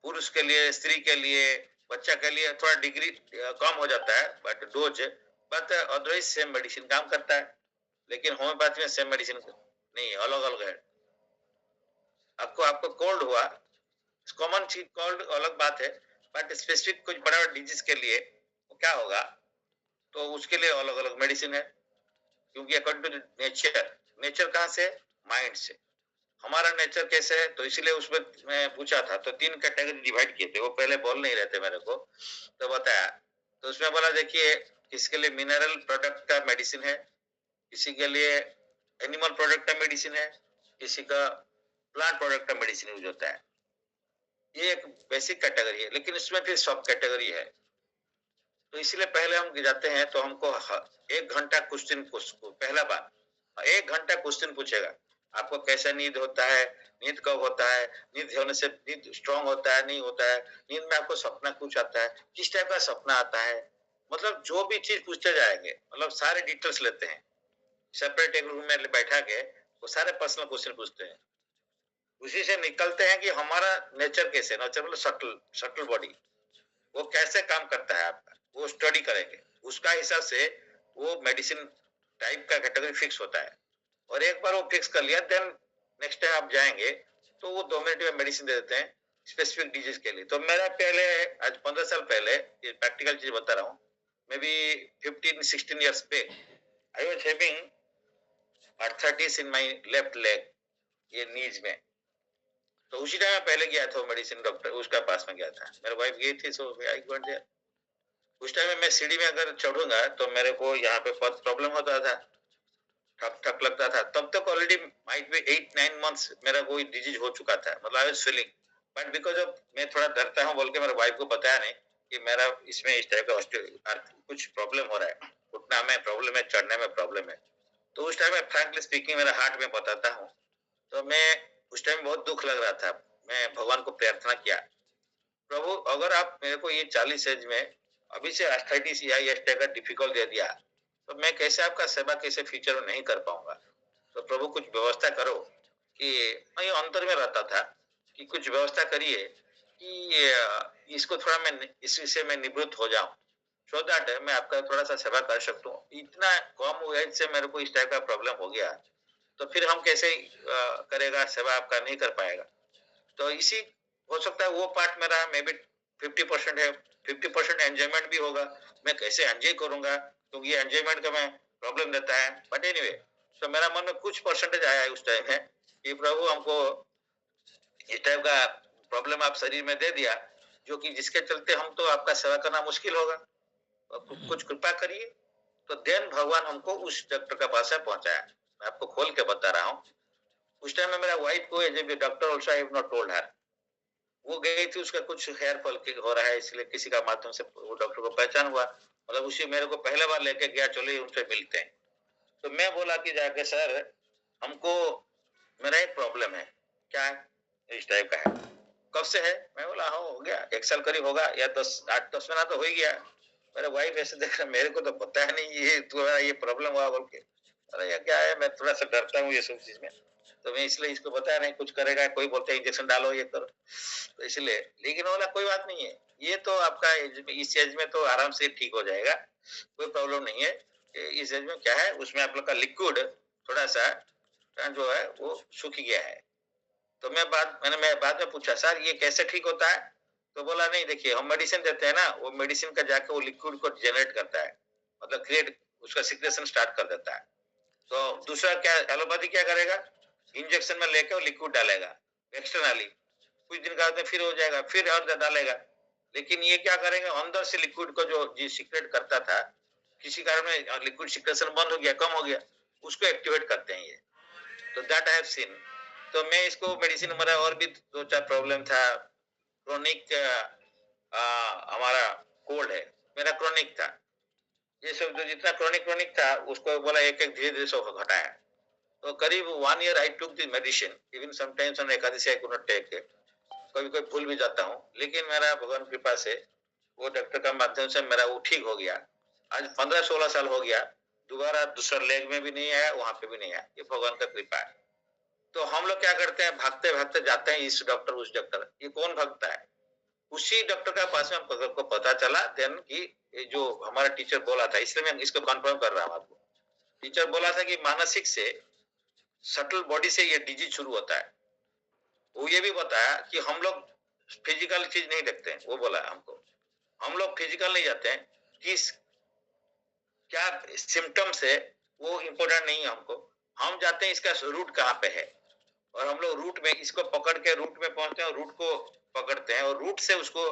पुरुष के लिए, स्त्री के लिए, बच्चा के लिए थोड़ा डिग्री कम हो जाता है, but dose, but otherwise same medicine काम करता है। लेकिन होम्योपैथी में सेम मेडिसिन नहीं, अलग अलग है। आपको कोल्ड हुआ, कॉमन चीज कोल्ड अलग बात है, बट स्पेसिफिक कुछ बड़ा डिजीज के लिए क्या होगा, तो उसके लिए अलग अलग मेडिसिन है। क्योंकि अकॉर्डिंग टू नेचर, नेचर कहाँ से? माइंड से। हमारा नेचर कैसे है, तो इसलिए उसमें मैं पूछा था, तो 3 कैटेगरी डिवाइड किए थे, वो पहले बोल नहीं रहे थे मेरे को, तो बताया। तो उसमें बोला देखिए, किसके लिए मिनरल प्रोडक्ट का मेडिसिन है, किसी के लिए एनिमल प्रोडक्ट का मेडिसिन है, किसी का प्लांट प्रोडक्ट का मेडिसिन यूज होता है। ये एक बेसिक कैटेगरी है, लेकिन इसमें फिर सब कैटेगरी है। तो इसलिए पहले हम जाते हैं तो हमको 1 घंटा क्वेश्चन, पहला बार 1 घंटा क्वेश्चन पूछेगा, आपको कैसा नींद होता है, नींद कब होता है, नींद होने से नींद स्ट्रांग होता है नहीं होता है, नींद में आपको सपना कुछ आता है, किस टाइप का सपना आता है, मतलब जो भी चीज पूछते जाएंगे, मतलब सारे डिटेल्स लेते हैं। सेपरेट एक रूम में बैठा के वो सारे पर्सनल क्वेश्चन पूछते हैं। उसी से निकलते हैं कि हमारा नेचर कैसे, नेचर मतलब सटल सटल बॉडी, वो कैसे काम करता है आपका, वो स्टडी करेंगे, उसका हिसाब से वो मेडिसिन टाइप का कैटेगरी फिक्स होता है। और एक बार वो फिक्स कर लिया, देन नेक्स्ट टाइम आप जाएंगे तो वो 2 मिनट में मेडिसिन दे देते हैं स्पेसिफिक डिजीज के लिए। तो मेरा पहले, आज 15 साल पहले, ये प्रैक्टिकल चीज बता रहा हूँ, may be 15-16 years back, I was having arthritis in my left leg, ये नीज में। तो उसी टाइम मैं पहले गया था मेडिसिन डॉक्टर उसका पास में गया था, मेरे वाइफ गई थी, सो आई वेंट देयर। उस टाइम में मैं सीढ़ी में अगर चढ़ूंगा तो मेरे को यहाँ पे बहुत प्रॉब्लम होता था, ठक ठक लगता था। तब तक ऑलरेडी माइट बी 8-9 मंथ्स मेरा कोई डिजीज हो चुका था, मतलब I was feeling, but because of मैं थोड़ा डरता हूँ बोल के मेरे वाइफ को बताया नहीं कि मेरा इसमें इस टाइप का कुछ प्रॉब्लम हो रहा है, उठना में प्रॉब्लम है, चढ़ने में प्रॉब्लम है। तो उस टाइम में फ्रैंकली स्पीकिंग मेरा हार्ट में बताता हूँ, तो मैं उस टाइम बहुत दुख लग रहा था। मैं भगवान को प्रार्थना किया, प्रभु अगर आप मेरे को ये 40 एज में अभी से आस्थाइटिस या इस टाइप का डिफिकल्ट दे दिया, तो मैं कैसे आपका सेवा कैसे फ्यूचर में नहीं कर पाऊंगा। तो प्रभु कुछ व्यवस्था करो, कि मैं ये अंतर में रहता था कि कुछ व्यवस्था करिए कि इसको थोड़ा मैं इस विषय में निवृत्त हो जाऊं, सो दैट मैं आपका थोड़ा सा सेवा कर सकता हूँ। इतना कम एज से मेरे को इस टाइप का प्रॉब्लम हो गया, तो फिर हम कैसे करेगा सेवा, आपका नहीं कर पाएगा। तो इसी हो सकता है वो पार्ट मेरा मे बी 50% है, 50% एंजॉयमेंट भी होगा। मैं कैसे एंजॉय करूंगा, क्योंकि ये एंजॉयमेंट का मैं प्रॉब्लम देता है, बट एनीवे तो मेरा मन में कुछ परसेंटेज आया है उस टाइम है कि प्रभु हमको इस टाइप का प्रॉब्लम आप शरीर में दे दिया, जो कि जिसके चलते हम तो आपका सेवा करना मुश्किल होगा, कुछ कृपा करिए। तो देन भगवान हमको उस डॉक्टर का पास में पहुंचाया। मैं आपको खोल के बता रहा हूँ, उस टाइम में मेरा वाइफ को as a doctor also I have not told her, वो गई थी, उसका कुछ हेयर फॉल हो रहा है, इसलिए किसी का माध्यम से वो डॉक्टर को पहचान हुआ, मतलब उसी मेरे को पहले बार लेके गया, चलो उनसे मिलते हैं। तो मैं बोला कि जाके सर हमको मेरा एक प्रॉब्लम है, क्या है, इस टाइप का है, कब से है। मैं बोला हाँ हो गया 1 साल करीब होगा, या 8-10 महीना तो हो ही गया। मेरे वाइफ ऐसे देख रहा, मेरे को तो पता है नहीं ये तुम्हारा ये प्रॉब्लम हुआ बोल के। अरे यार क्या है, मैं थोड़ा सा डरता हूँ ये सब चीज में, तो मैं इसलिए इसको बताया नहीं, कुछ करेगा, कोई बोलते है इंजेक्शन डालो ये करो, तो इसलिए। लेकिन बोला कोई बात नहीं है, ये तो आपका इस एज में तो आराम से ठीक हो जाएगा, कोई प्रॉब्लम नहीं है। इस एज में क्या है, उसमें आप लोग का लिक्विड थोड़ा सा जो है वो सूख गया है। तो मैं बाद में पूछा सर ये कैसे ठीक होता है, तो बोला नहीं देखिए हम मेडिसिन देते हैं ना, वो मेडिसिन का जाके वो लिक्विड को जनरेट करता है, मतलब क्रिएट उसका सिक्रेशन स्टार्ट कर देता है। तो दूसरा क्या एलोपैथी क्या करेगा, इंजेक्शन में लेके वो लिक्विड डालेगा एक्सटर्नली, कुछ दिन बाद में फिर हो जाएगा, फिर और डालेगा। लेकिन ये क्या करेंगे, अंदर से लिक्विड को जो जी सिक्रेट करता था, किसी कारण में लिक्विड सिक्रेशन बंद हो गया, कम हो गया, उसको एक्टिवेट करते हैं ये। तो दैट आई हैव सीन। तो मैं इसको मेडिसिन, हमारा और भी 2-4 प्रॉब्लम था, क्रोनिक हमारा कोल्ड है, मेरा क्रोनिक था, ये सब जो जितना क्रोनिक क्रोनिक था उसको बोला एक एक धीरे धीरे सब घटाया। तो करीब 1 year I took the medicine, even sometimes on Ekadashi I could not take it, कभी कभी भूल भी जाता हूँ, लेकिन मेरा भगवान कृपा से वो डॉक्टर का माध्यम से मेरा वो ठीक हो गया। आज 15-16 साल हो गया, दोबारा दूसरा लेग में भी नहीं आया, वहां पे भी नहीं आया, ये भगवान का कृपा है। तो हम लोग क्या करते हैं, भागते भागते जाते हैं इस डॉक्टर उस डॉक्टर, ये कौन भागता है, उसी डॉक्टर का पास में हमको पता चला देन कि ये जो हमारा टीचर बोला था, इसलिए मैं इसको कंफर्म कर रहा हूँ आपको। टीचर बोला था कि मानसिक से, सटल बॉडी से ये डिजीज शुरू होता है। वो ये भी बताया कि हम लोग फिजिकल चीज नहीं देखते हैं, वो बोला हमको, हम लोग फिजिकल नहीं जाते हैं, किस क्या सिम्टम्स है वो इम्पोर्टेंट नहीं है हमको, हम जाते हैं इसका रूट कहाँ पे है, और हम लोग रूट में इसको पकड़ के रूट में पहुंचते हैं, और रूट को पकड़ते हैं, और रूट से उसको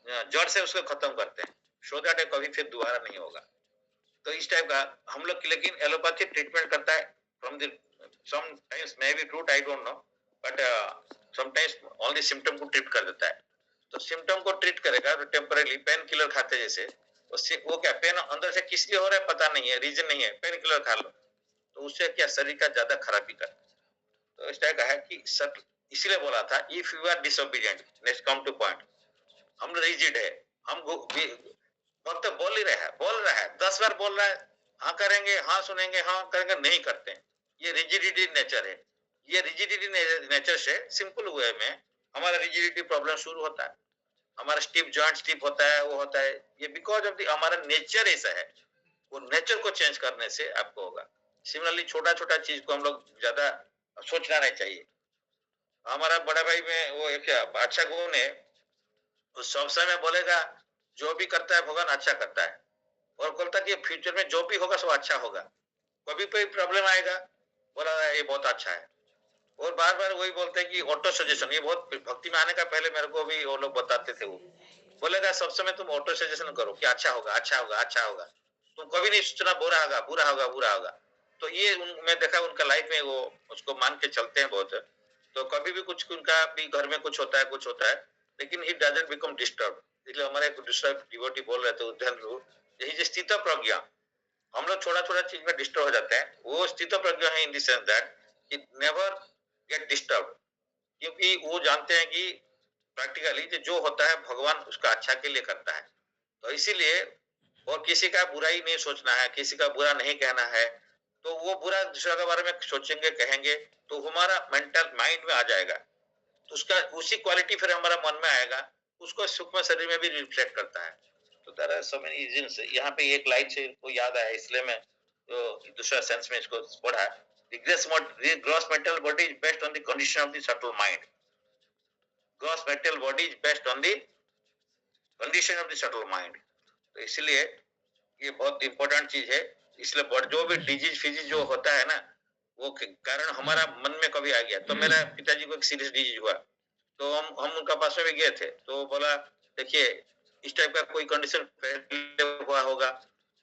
जड़ से उसको खत्म करते हैं, सो दैट कभी फिर दोबारा नहीं होगा। तो इस टाइप का हम लोग, लेकिन एलोपैथी ट्रीटमेंट करता है from the sometimes may be truth I don't know, but sometimes only symptom को ट्रीट कर देता है। तो सिम्टम को ट्रीट करेगा तो टेम्परेली पेन किलर खाते जैसे, उससे वो क्या पेन अंदर से किस लिए हो रहा है पता नहीं है, रीजन नहीं है, पेन किलर खा लो, तो उससे क्या शरीर का ज्यादा खराबी कर। तो इस टाइप का है कि सब, इसीलिए बोला था if you are disobedient, next come to point, हम रिजिड है, हम वक्त बोल रहा है 10 बार बोल रहा है, हाँ करेंगे, हाँ सुनेंगे, हाँ करेंगे, नहीं करते हैं। ये रिजिडिटी नेचर है, ये रिजिडिटी नेचर से सिंपल वे में हमारा रिजिडिटी प्रॉब्लम शुरू होता है, हमारा स्टिफ जॉइंट स्टिफ होता है, वो होता है, ये बिकॉज ऑफ द हमारा नेचर ऐसा है। वो नेचर को चेंज करने से आपको होगा। सिमिलरली छोटा छोटा चीज को हम लोग ज्यादा सोचना नहीं चाहिए। हमारा बड़ा भाई में वो एक अच्छा गुण है, वो सब समय बोलेगा जो भी करता है भगवान अच्छा करता है, और बोलता कि फ्यूचर में जो भी होगा सब अच्छा होगा, कभी कोई प्रॉब्लम आएगा बोला ये बहुत अच्छा है, और बार बार वही बोलते हैं कि ऑटो सजेशन, ये बहुत भक्ति में आने का पहले मेरे को भी वो लोग बताते थे, वो बोलेगा सब समय तुम ऑटो सजेशन करो कि अच्छा होगा अच्छा होगा अच्छा होगा, तुम कभी नहीं सोचना बुरा होगा बुरा होगा बुरा होगा। तो ये मैं देखा उनका लाइफ में वो उसको मान के चलते हैं बहुत। तो कभी भी कुछ उनका भी घर में कुछ होता है, लेकिन ही डजंट बिकम डिस्टर्ब। इसलिए हमारे एक दूसरा डिवोटी बोल रहे थे उद्यान रूप, यही जो स्थित प्रज्ञा, हम लोग छोटा छोटा चीज में डिस्टर्ब हो जाते हैं, वो स्थित प्रज्ञा है in the sense that it never get disturb, क्योंकि वो जानते हैं कि प्रैक्टिकली जो होता है भगवान उसका अच्छा के लिए करता है। तो इसीलिए और किसी का बुरा ही नहीं सोचना है, किसी का बुरा नहीं कहना है। तो वो बुरा दूसरे के बारे में सोचेंगे कहेंगे तो हमारा मेंटल माइंड में आ जाएगा, तो उसका उसी क्वालिटी फिर हमारा मन में आएगा, उसको सूक्ष्म शरीर में भी रिफ्लेक्ट करता है। तो there are so many reasons. यहाँ पे एक लाइन से को याद आया, इसलिए मैं तो दूसरा सेंस में इसको पढ़ा। The gross mental body is based on the condition of the subtle mind. Gross mental body is based on the condition of the subtle mind. तो इसलिए ये बहुत इंपॉर्टेंट चीज है। इसलिए जो भी डिजीज फिजीज जो होता है ना, वो कारण हमारा मन में कभी आ गया। तो मेरा पिताजी को एक सीरियस डिजीज हुआ, तो हम उनका पास में भी गए थे, तो बोला देखिए इस टाइप का कोई कंडीशन पहले हुआ होगा,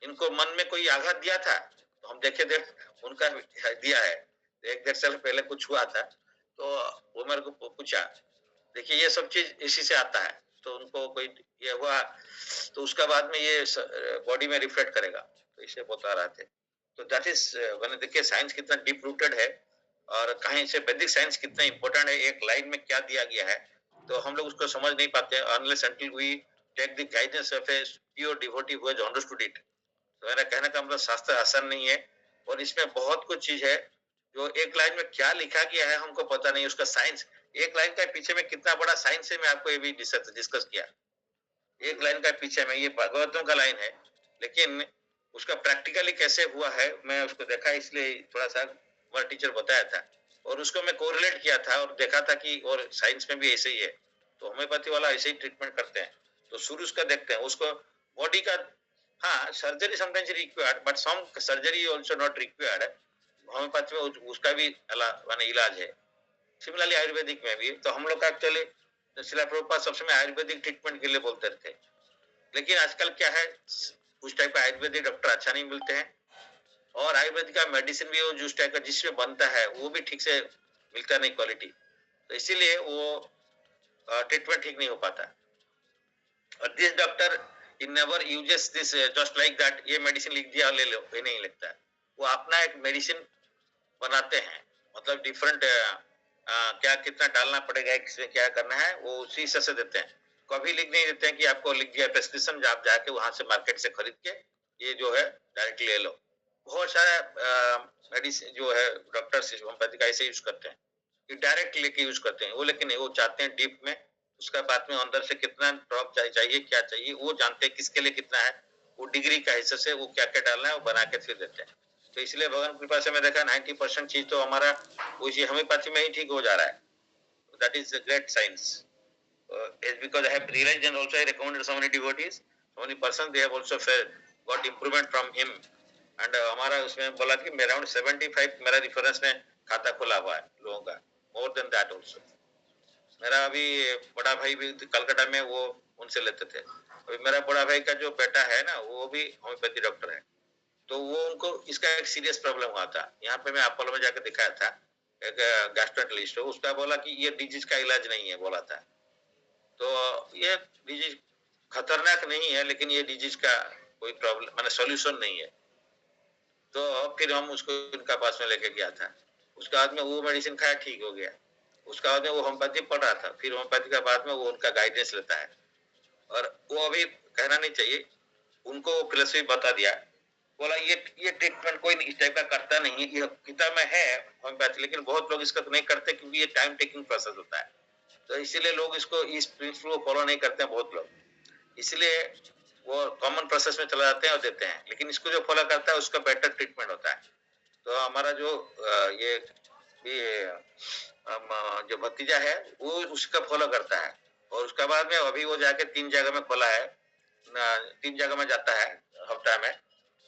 इनको मन में कोई आघात दिया था, तो हम देखे देख उनका दिया है, 1-1.5 साल पहले कुछ हुआ था। तो वो मेरे को पूछा देखिए ये सब चीज इसी से आता है, तो उनको कोई ये हुआ तो उसका बाद में ये बॉडी में रिफ्लेक्ट करेगा, तो इसे बता रहे थे। तो दैट इज मैंने देखिए साइंस कितना डीप रूटेड है और कहीं से वैदिक साइंस कितना इंपॉर्टेंट है, एक लाइन में क्या दिया गया है, तो हम लोग उसको समझ नहीं पाते unless until we take the guidance of a pure devotee who has understood it. तो मेरा कहने का मतलब शास्त्र आसान नहीं है, और इसमें बहुत कुछ चीज है जो एक लाइन में क्या लिखा गया है हमको पता नहीं, उसका साइंस एक लाइन का पीछे में कितना बड़ा साइंस है मैं आपको ये भी डिस्कस किया। एक लाइन का पीछे में ये भागवतों का लाइन है, लेकिन उसका प्रैक्टिकली कैसे हुआ है मैं उसको देखा, इसलिए थोड़ा सा हमारा टीचर बताया था और उसको मैं कोरिलेट किया था और देखा था कि और साइंस में भी ऐसे ही है। तो होम्योपैथी वाला ऐसे ही ट्रीटमेंट करते हैं। तो शुरू उसका देखते हैं उसको बॉडी का, हाँ surgery sometimes required but some surgery also not required. Homeopathy में उसका भी माने इलाज है। सिमिलरली आयुर्वेदिक में भी तो हम लोग का एक्चुअली शिला प्रभुपाद सब समय आयुर्वेदिक ट्रीटमेंट के लिए बोलते थे, लेकिन आजकल क्या है उस टाइप का आयुर्वेदिक डॉक्टर अच्छा नहीं मिलते हैं, और आयुर्वेदिक का मेडिसिन भी जिस टाइप का जिसमें बनता है वो भी ठीक से मिलता नहीं क्वालिटी, तो इसीलिए वो ट्रीटमेंट ठीक नहीं हो पाता। और this doctor in never uses this just like that ये मेडिसिन लिख दिया ले लो, ये नहीं लिखता। वो अपना एक मेडिसिन बनाते हैं, मतलब डिफरेंट क्या कितना डालना पड़ेगा इसमें क्या करना है वो उसी से देते हैं। कभी लिख नहीं देते हैं कि आपको लिख दिया प्रेस्क्रिप्शन, आप जाके वहां से मार्केट से खरीद के ये जो है डायरेक्ट ले लो। बहुत सारे मेडिसिन जो है डॉक्टर होम्योपैथी का ऐसे यूज करते हैं कि डायरेक्ट लेके यूज करते हैं वो, लेकिन वो चाहते हैं डीप में उसका बाद में अंदर से कितना ड्रॉप चाहिए क्या चाहिए वो जानते हैं किसके लिए कितना है, वो डिग्री का हिसाब से वो क्या क्या डालना है वो बना के फिर देते हैं। तो इसलिए भगवान कृपा से मैं देखा 90% चीज तो हमारा उसी होम्योपैथी में ही ठीक हो जा रहा है। That is a great science. It's because I have realized and also I recommended so many devotees, so many persons they have also got improvement from him। and हमारा उसमें बोला कि अराउंड 75 मेरा रेफरेंस में खाता खुला हुआ है लोगों का, मोर देन दैट ऑल्सो। मेरा अभी बड़ा भाई भी कलकत्ता में वो उनसे लेते थे। अभी मेरा बड़ा भाई का जो बेटा है ना वो भी होम्योपैथी डॉक्टर है, तो वो उनको इसका एक सीरियस प्रॉब्लम हुआ था, यहाँ पे मैं अपोलो में जाकर दिखाया था, एक गैस्ट्रोएंटरिस्ट उसका बोला कि ये डिजीज का इलाज नहीं है बोला था। तो ये डिजीज खतरनाक नहीं है, लेकिन ये डिजीज का कोई प्रॉब्लम माने सॉल्यूशन नहीं है। तो फिर हम उसको इनका पास में लेके गया था, उसका बाद में वो मेडिसिन खाया ठीक हो गया, उसका बाद में वो होम्योपैथी पढ़ रहा था, फिर होम्योपैथी का बाद में वो उनका गाइडेंस लेता है। और वो अभी कहना नहीं चाहिए, उनको वो फिलोसफी बता दिया, बोला ये ट्रीटमेंट कोई इस टाइप का करता नहीं है, ये किताब में है होम्योपैथी, लेकिन बहुत लोग इसका नहीं करते क्योंकि ये टाइम टेकिंग प्रोसेस होता है, तो इसीलिए लोग इसको इस प्रिंसिपल को फॉलो नहीं करते हैं बहुत लोग, इसलिए वो कॉमन प्रोसेस में चला जाते हैं और देते हैं, लेकिन इसको जो फॉलो करता है उसका बेटर ट्रीटमेंट होता है। तो हमारा जो ये जो भतीजा है वो उसका फॉलो करता है, और उसका बाद में अभी वो जाके 3 जगह में खोला है, 3 जगह में जाता है हफ्ता में,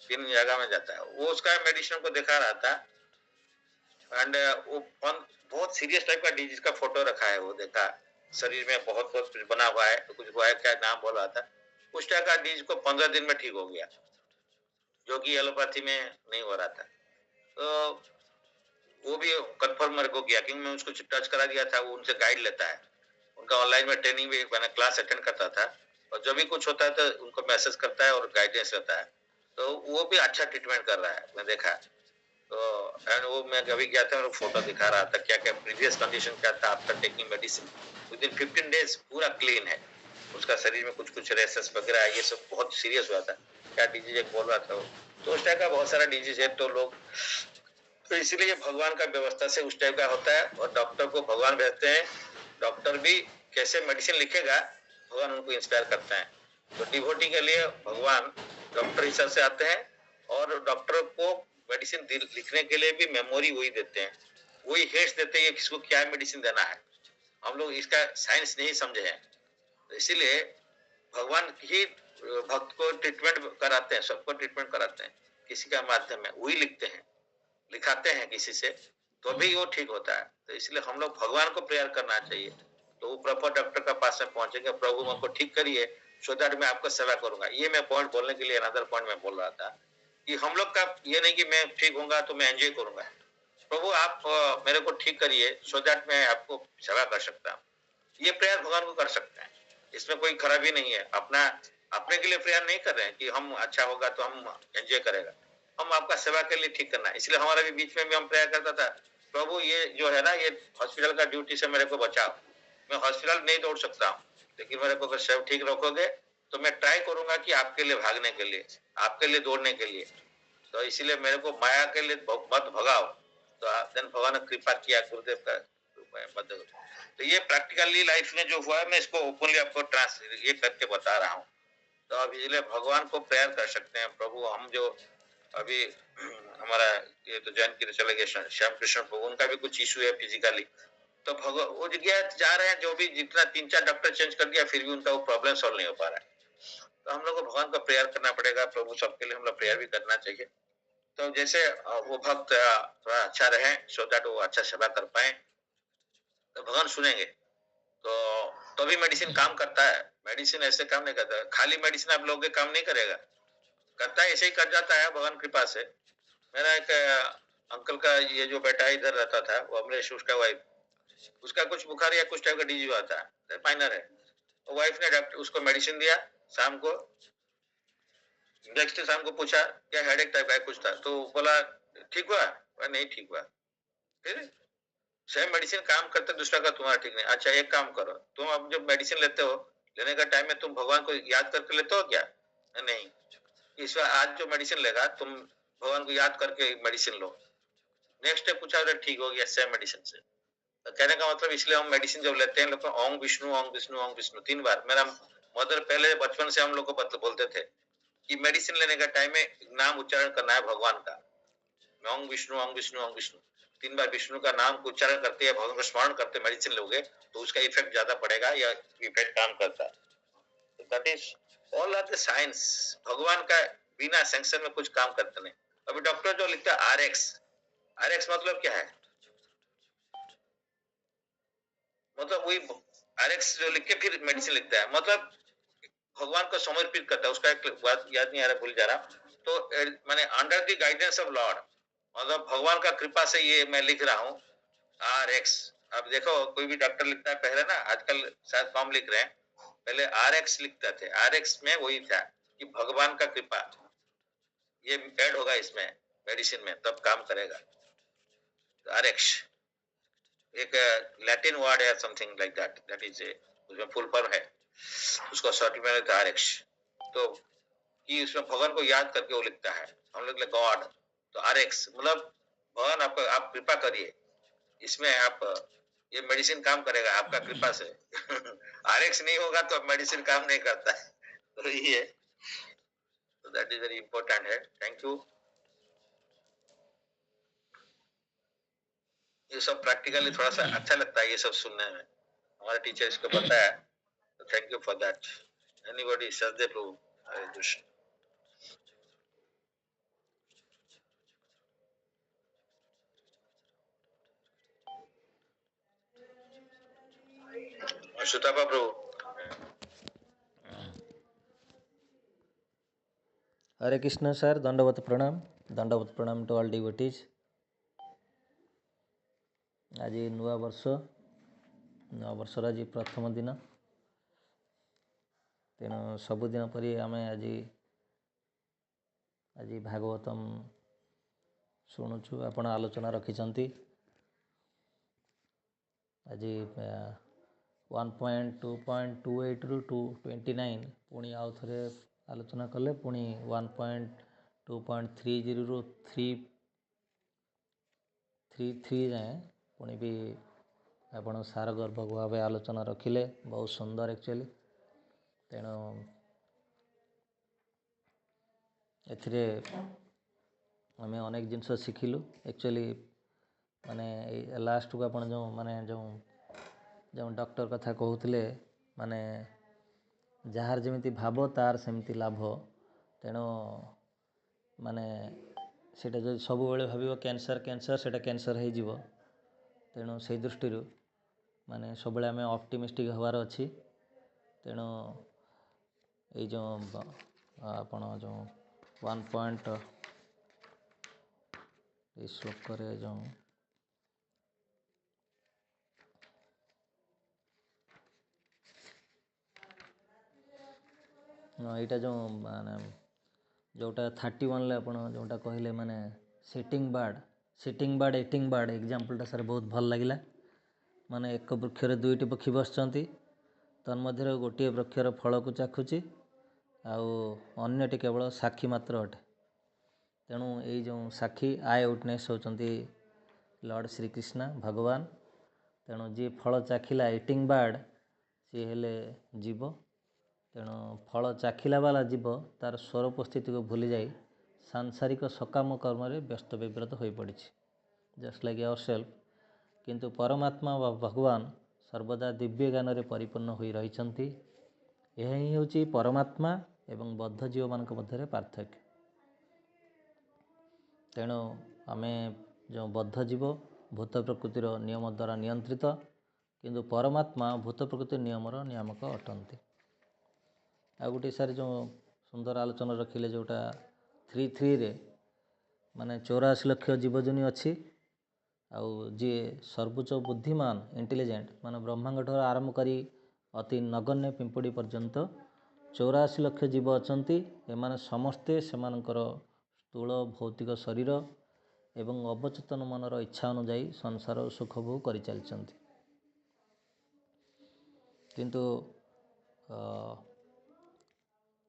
3 जगह में जाता है, वो उसका मेडिसिन को दिखा रहा था। एंड वो बहुत सीरियस टाइप का डिजीज का फोटो रखा है, वो देखा शरीर में बहुत बहुत कुछ बना हुआ है, तो कुछ हुआ है, क्या नाम बोल रहा था, उस टाइप का डिजीज को 15 दिन में ठीक हो गया, जो कि एलोपैथी में नहीं हो रहा था। तो वो भी कंफर्म मेरे को किया, क्योंकि मैं उसको टच करा दिया था, वो उनसे गाइड लेता है, उनका ऑनलाइन में ट्रेनिंग भी मैंने क्लास अटेंड करता था, और जब भी कुछ होता है तो उनको मैसेज करता है और गाइडेंस रहता है, तो वो भी अच्छा ट्रीटमेंट कर रहा है, मैं देखा। तो एंड वो मैं अभी गया था, मेरे फोटो दिखा रहा था क्या क्या प्रीवियस कंडीशन क्या था, after taking medicine with in 15 days पूरा क्लीन है, उसका शरीर में कुछ कुछ रेसेस वगैरह ये सब बहुत सीरियस हुआ था, क्या डिजीज एक बोल रहा था वो। तो उस टाइप का बहुत सारा डिजीज है, तो लोग, तो इसीलिए भगवान का व्यवस्था से उस टाइप का होता है, और डॉक्टर को भगवान भेजते हैं, डॉक्टर भी कैसे मेडिसिन लिखेगा भगवान उनको इंस्पायर करते हैं। तो डिवोटी के लिए भगवान डॉक्टर हिसाब से आते हैं, और डॉक्टर को मेडिसिन लिखने के लिए भी मेमोरी वही देते हैं, वही हेड्स देते हैं किसको क्या मेडिसिन देना है। हम लोग इसका साइंस नहीं समझे हैं, तो इसीलिए भगवान ही भक्त को ट्रीटमेंट कराते हैं, सबको ट्रीटमेंट कराते हैं, किसी का माध्यम है वही लिखते हैं, लिखाते हैं किसी से, तो भी वो ठीक होता है। तो इसलिए हम लोग भगवान को प्रेयर करना चाहिए, तो वो प्रॉपर डॉक्टर का पास में पहुंचेंगे, प्रभु हमको ठीक करिए, सो दैट मैं आपको सेवा करूंगा। ये मैं पॉइंट बोलने के लिए अनदर पॉइंट में बोल रहा था, कि हम लोग का ये नहीं कि मैं ठीक होऊंगा तो मैं एंजॉय करूंगा, प्रभु आप मेरे को ठीक करिए, सो दैट मैं आपको सेवा कर सकता हूँ। ये प्रेयर भगवान को कर सकते हैं, इसमें कोई खराबी नहीं है। अपना अपने के लिए प्रेयर नहीं कर रहे हैं कि हम अच्छा होगा तो हम एंजॉय करेगा, हम आपका सेवा के लिए ठीक करना है। इसलिए हमारा भी बीच में भी हम प्रेयर करता था, प्रभु ये जो है ना, ये हॉस्पिटल का ड्यूटी से मेरे को बचाओ, मैं हॉस्पिटल नहीं दौड़ सकता हूँ, लेकिन मेरे को अगर सब ठीक रखोगे तो मैं ट्राई करूंगा कि आपके लिए भागने के लिए, आपके लिए दौड़ने के लिए। तो इसीलिए मेरे को माया के लिए मत भगाओ। तो देन भगवान ने कृपा किया, गुरुदेव का मदद। तो ये प्रैक्टिकली लाइफ में जो हुआ है, मैं इसको ओपनली आपको ये करके बता रहा हूँ। तो अब इसलिए भगवान को प्रेयर कर सकते हैं, प्रभु हम जो अभी हमारा ये तो जैन की चले गए श्याम कृष्ण प्रभु, उनका भी कुछ इशू है फिजिकली, तो वो जगह जा रहे हैं, जो भी जितना 3-4 डॉक्टर चेंज कर दिया फिर भी उनका वो प्रॉब्लम सॉल्व नहीं हो पा रहा है। तो हम लोग को भगवान का प्रेयर करना पड़ेगा, प्रभु सबके लिए हम लोग प्रेयर भी करना चाहिए। तो जैसे वो भक्त थोड़ा अच्छा रहे, सो दैट वो अच्छा सेवा कर पाए, तो भगवान सुनेंगे। तो तभी मेडिसिन काम करता है, मेडिसिन ऐसे काम नहीं करता, खाली मेडिसिन आप लोगों के काम नहीं करेगा, करता है ऐसे ही कर जाता है भगवान कृपा से। मेरा एक अंकल का ये जो बेटा इधर रहता था, वो अमरीश, उसका वाइफ, उसका कुछ बुखार या कुछ टाइप का डिजीज हुआ था, माइनर है, वाइफ ने डॉक्टर उसको मेडिसिन दिया शाम को, नेक्स्ट शाम को पूछा क्या हेडेक टाइप का कुछ था, तो बोला ठीक हुआ, नहीं ठीक हुआ। फिर सेम मेडिसिन काम करते, दूसरा का तुम्हारा ठीक नहीं। अच्छा एक काम करो, तुम अब जब मेडिसिन लेते हो, लेने का टाइम में तुम भगवान को याद करके लेते हो क्या? नहीं, इस बार आज जो मेडिसिन लेगा तुम भगवान को याद करके मेडिसिन लो। नेक्स्ट डे पूछा, ठीक हो गया सेम मेडिसिन से। तो कहने का मतलब इसलिए हम मेडिसिन जब लेते हैं लोग ओम विष्णु ओम विष्णु ओम विष्णु 3 बार। मेरा मदर पहले बचपन से हम लोग को बोलते थे कि मेडिसिन लेने का टाइम में नाम उच्चारण करना है भगवान का, ओम विष्णु ओम विष्णु ओम विष्णु 3 बार विष्णु का नाम को उच्चारण करते हैं, भगवान को स्मरण करते मेडिसिन लोगे तो उसका इफेक्ट ज्यादा पड़ेगा, या इफेक्ट काम करता है। That is all are the science, भगवान का बिना सैंक्शन में कुछ काम करते नहीं। अभी डॉक्टर जो लिखता है आरएक्स, आरएक्स मतलब क्या है? मतलब वही आरएक्स जो लिख के फिर मेडिसिन लिखता है, मतलब भगवान को समर्पित करता है। उसका एक बात याद नहीं आ रहा, भूल जा रहा। तो मैंने under the guidance of Lord, मतलब भगवान का कृपा से ये मैं लिख रहा हूँ आर एक्स। अब देखो कोई भी डॉक्टर लिखता है पहले ना, आजकल शायद कम लिख रहे हैं, पहले आर एक्स लिखते थे। आर एक्स में वही था कि भगवान का कृपा, ये ऐड होगा इसमें मेडिसिन में तब काम करेगा। आर एक्स एक लैटिन वर्ड है, something like that, that is उसमें फुल फॉर्म है, उसको शॉर्ट में आर एक्स। तो कि उसमें भगवान को याद करके वो लिखता है, हम लोग गॉड। तो आर एक्स मतलब भगवान आपको आप कृपा करिए, इसमें आप ये मेडिसिन काम करेगा आपका कृपा से। आरएक्स नहीं होगा तो मेडिसिन काम नहीं करता है। तो ये तो दैट इज वेरी इंपॉर्टेंट है। Thank you. ये सब प्रैक्टिकली थोड़ा सा अच्छा लगता है ये सब सुनने में, हमारे टीचर इसको बताया, तो thank you for that. Anybody सजदे प्रभु, हरे कृष्ण। सुतापा प्रभु। हरे कृष्ण सर, दंडवत प्रणाम टू ऑल डिवोटीज। आज नुआ वर्षर आज प्रथम दिन, तेणु सबुदिन परी आम आज भागवतम शुणुचु। आपण आलोचना रखिंट आज 1.2.28 रु 229 पुणी आउ थे आलोचना कले, पुणी 1.2.30 रु 333 जाए पुणी भी आपण सारगर्भक भाव आलोचना रखिले, बहुत सुंदर एक्चुअली। तेणु एथिरे आम अनेक जिनस शिखिलु एक्चुअली। माने लास्ट को आपण जो माने जो डॉक्टर कथा कहते माने जार जमी भाव तार सेमती लाभ। तेणु माने सेटा जो सब बेले भाव कैंसर सेटा कैंसर हो जीवो। तेणु से दृष्टि माने सब आम ऑप्टिमिस्टिक हबार अच्छी। तेणु ये जो आपण जो 1 पॉइंट श्लोक जो यहाँ जो माने जोटा 31 ले आपण जोटा कहले माने सिटिंग बार्ड एटिंग बार्ड एग्जांपलटा सर बहुत भल लगिला। माने एक वृक्षर दुईटी पक्षी बसचंती, तन्मध्य गोटे वृक्षर फल को चाखुची आउ अन्यटी केवल साक्षी मात्र अटे। तेणु ये जो साक्षी आय विटनेस होचंती लॉर्ड श्रीकृष्ण भगवान। तेणु जी फल चाखिला एटिंग बार्ड सी हेले जीव। तेणु फल चाखिला वाला जीव तार स्वरूप स्थिति को भूली जाए सांसारिक सकाम कर्म व्यस्त विव्रत हो पड़ी, जस्ट लाइक आवर सेल्फ। किंतु परमात्मा व भगवान सर्वदा दिव्य ज्ञान रे परिपूर्ण हो रही। यह ही होची परमात्मा एवं बद्ध जीव मान मध्य पार्थक्य। तेणु आमे जो बद्ध जीव भूत प्रकृतिर नियम द्वारा नियंत्रित, किंतु परमात्मा भूत प्रकृति नियमर नियामक अटंती। आ गोटे सारे जो सुंदर आलोचना रखिले जोटा 3.3 रे माने 84 लाख जीवजनी अच्छी। आउ जी सर्वोच्च बुद्धिमान इंटेलिजेंट माने ब्रह्मांड ठार आरंभ करी अति नगण्य पिंपड़ी पर्यंत 84 लाख जीव अछंती। एमाने समस्ते सेमानकर स्थूल भौतिक शरीर एवं अवचेतन मनर इच्छा अनुଯାयी संसार सुख भोग करि चलचंती। किंतु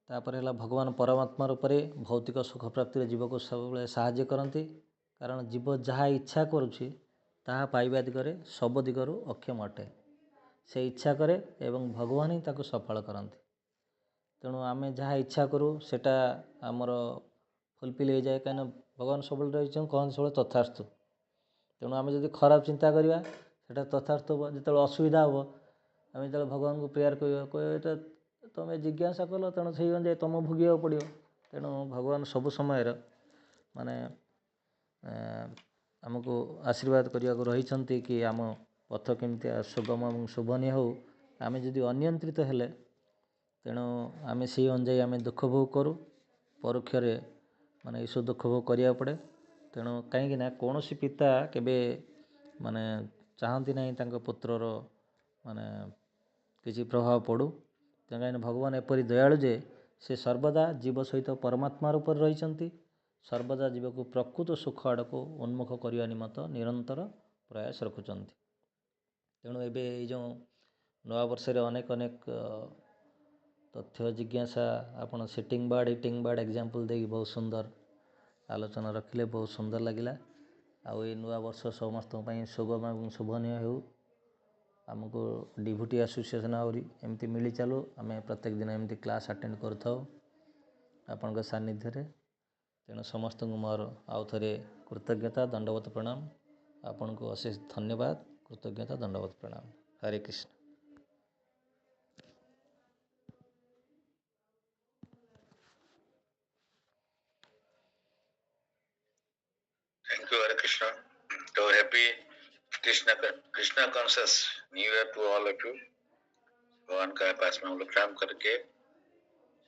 तापर है भगवान परमात्मा रूप में भौतिक सुख प्राप्ति जीव को सब साहाय्य करती। कारण जीव जहाँ इच्छा करुँची ताहा पाइबा दिगरे सब दिगरु अक्षम अटे। से इच्छा करे एवं भगवान ही ताको सफल करती। तेणु आम जहाँ इच्छा करूँ सेटा आमर फुलफिल हो जाए, कहीं भगवान सब रही कहते सब तथास्तु। तेणु आम जब खराब चिंता करवा सेटा तथास्तु हम। जो असुविधा हम आम जो भगवान को प्रेयर कह तुम जिज्ञासा कल, तेणु से अनुसार तुम भोगे पड़ो। तेणु भगवान सब समय माने आमको आशीर्वाद करने को रही कि आम पथ केमती सुगम और शोभनीय हो। आम जदि अनियंत्रित हेले तेणु आम से अनुजाई आम दुख भोग करूँ, परोक्षरे माने ईश्वर दुख भोग करिया पड़े। तेणु कहीं कौन पिता केबे माने चाहती नहीं तांको पुत्रर माने किसी प्रभाव पड़ू। कहीं भगवान एपरी दयालु जे से सर्वदा जीव सहित परमात्मा रूप रही, सर्वदा जीव को प्रकृत सुख आड़ को उन्मुख करने निमित्त निरंतर प्रयास रखुंट। तेणु एबे जो नवा वर्ष अनेक अनेक तथ्य जिज्ञासा आपण सिटिंग बार्ड एग्जांपल देकी बहुत सुंदर आलोचना रखिले, बहुत सुंदर लगिला। आउ ये नुआ वर्ष समस्त सुगम और शोभनीय हो। आमको डिवोटी एसोसिएशन आहरी एमती मिली चलू, आम प्रत्येक दिन एमती क्लास अटेंड करूँ आपण सानिध्य। तेणु समस्त मोर आउ थे कृतज्ञता दंडवत प्रणाम। आपण को अशेष धन्यवाद, कृतज्ञता दंडवत प्रणाम। हरे Krishna. Thank you, Hare Krishna. So happy Krishna conscious New Year to all of you. भगवान का पास में हम लोग प्रणाम करके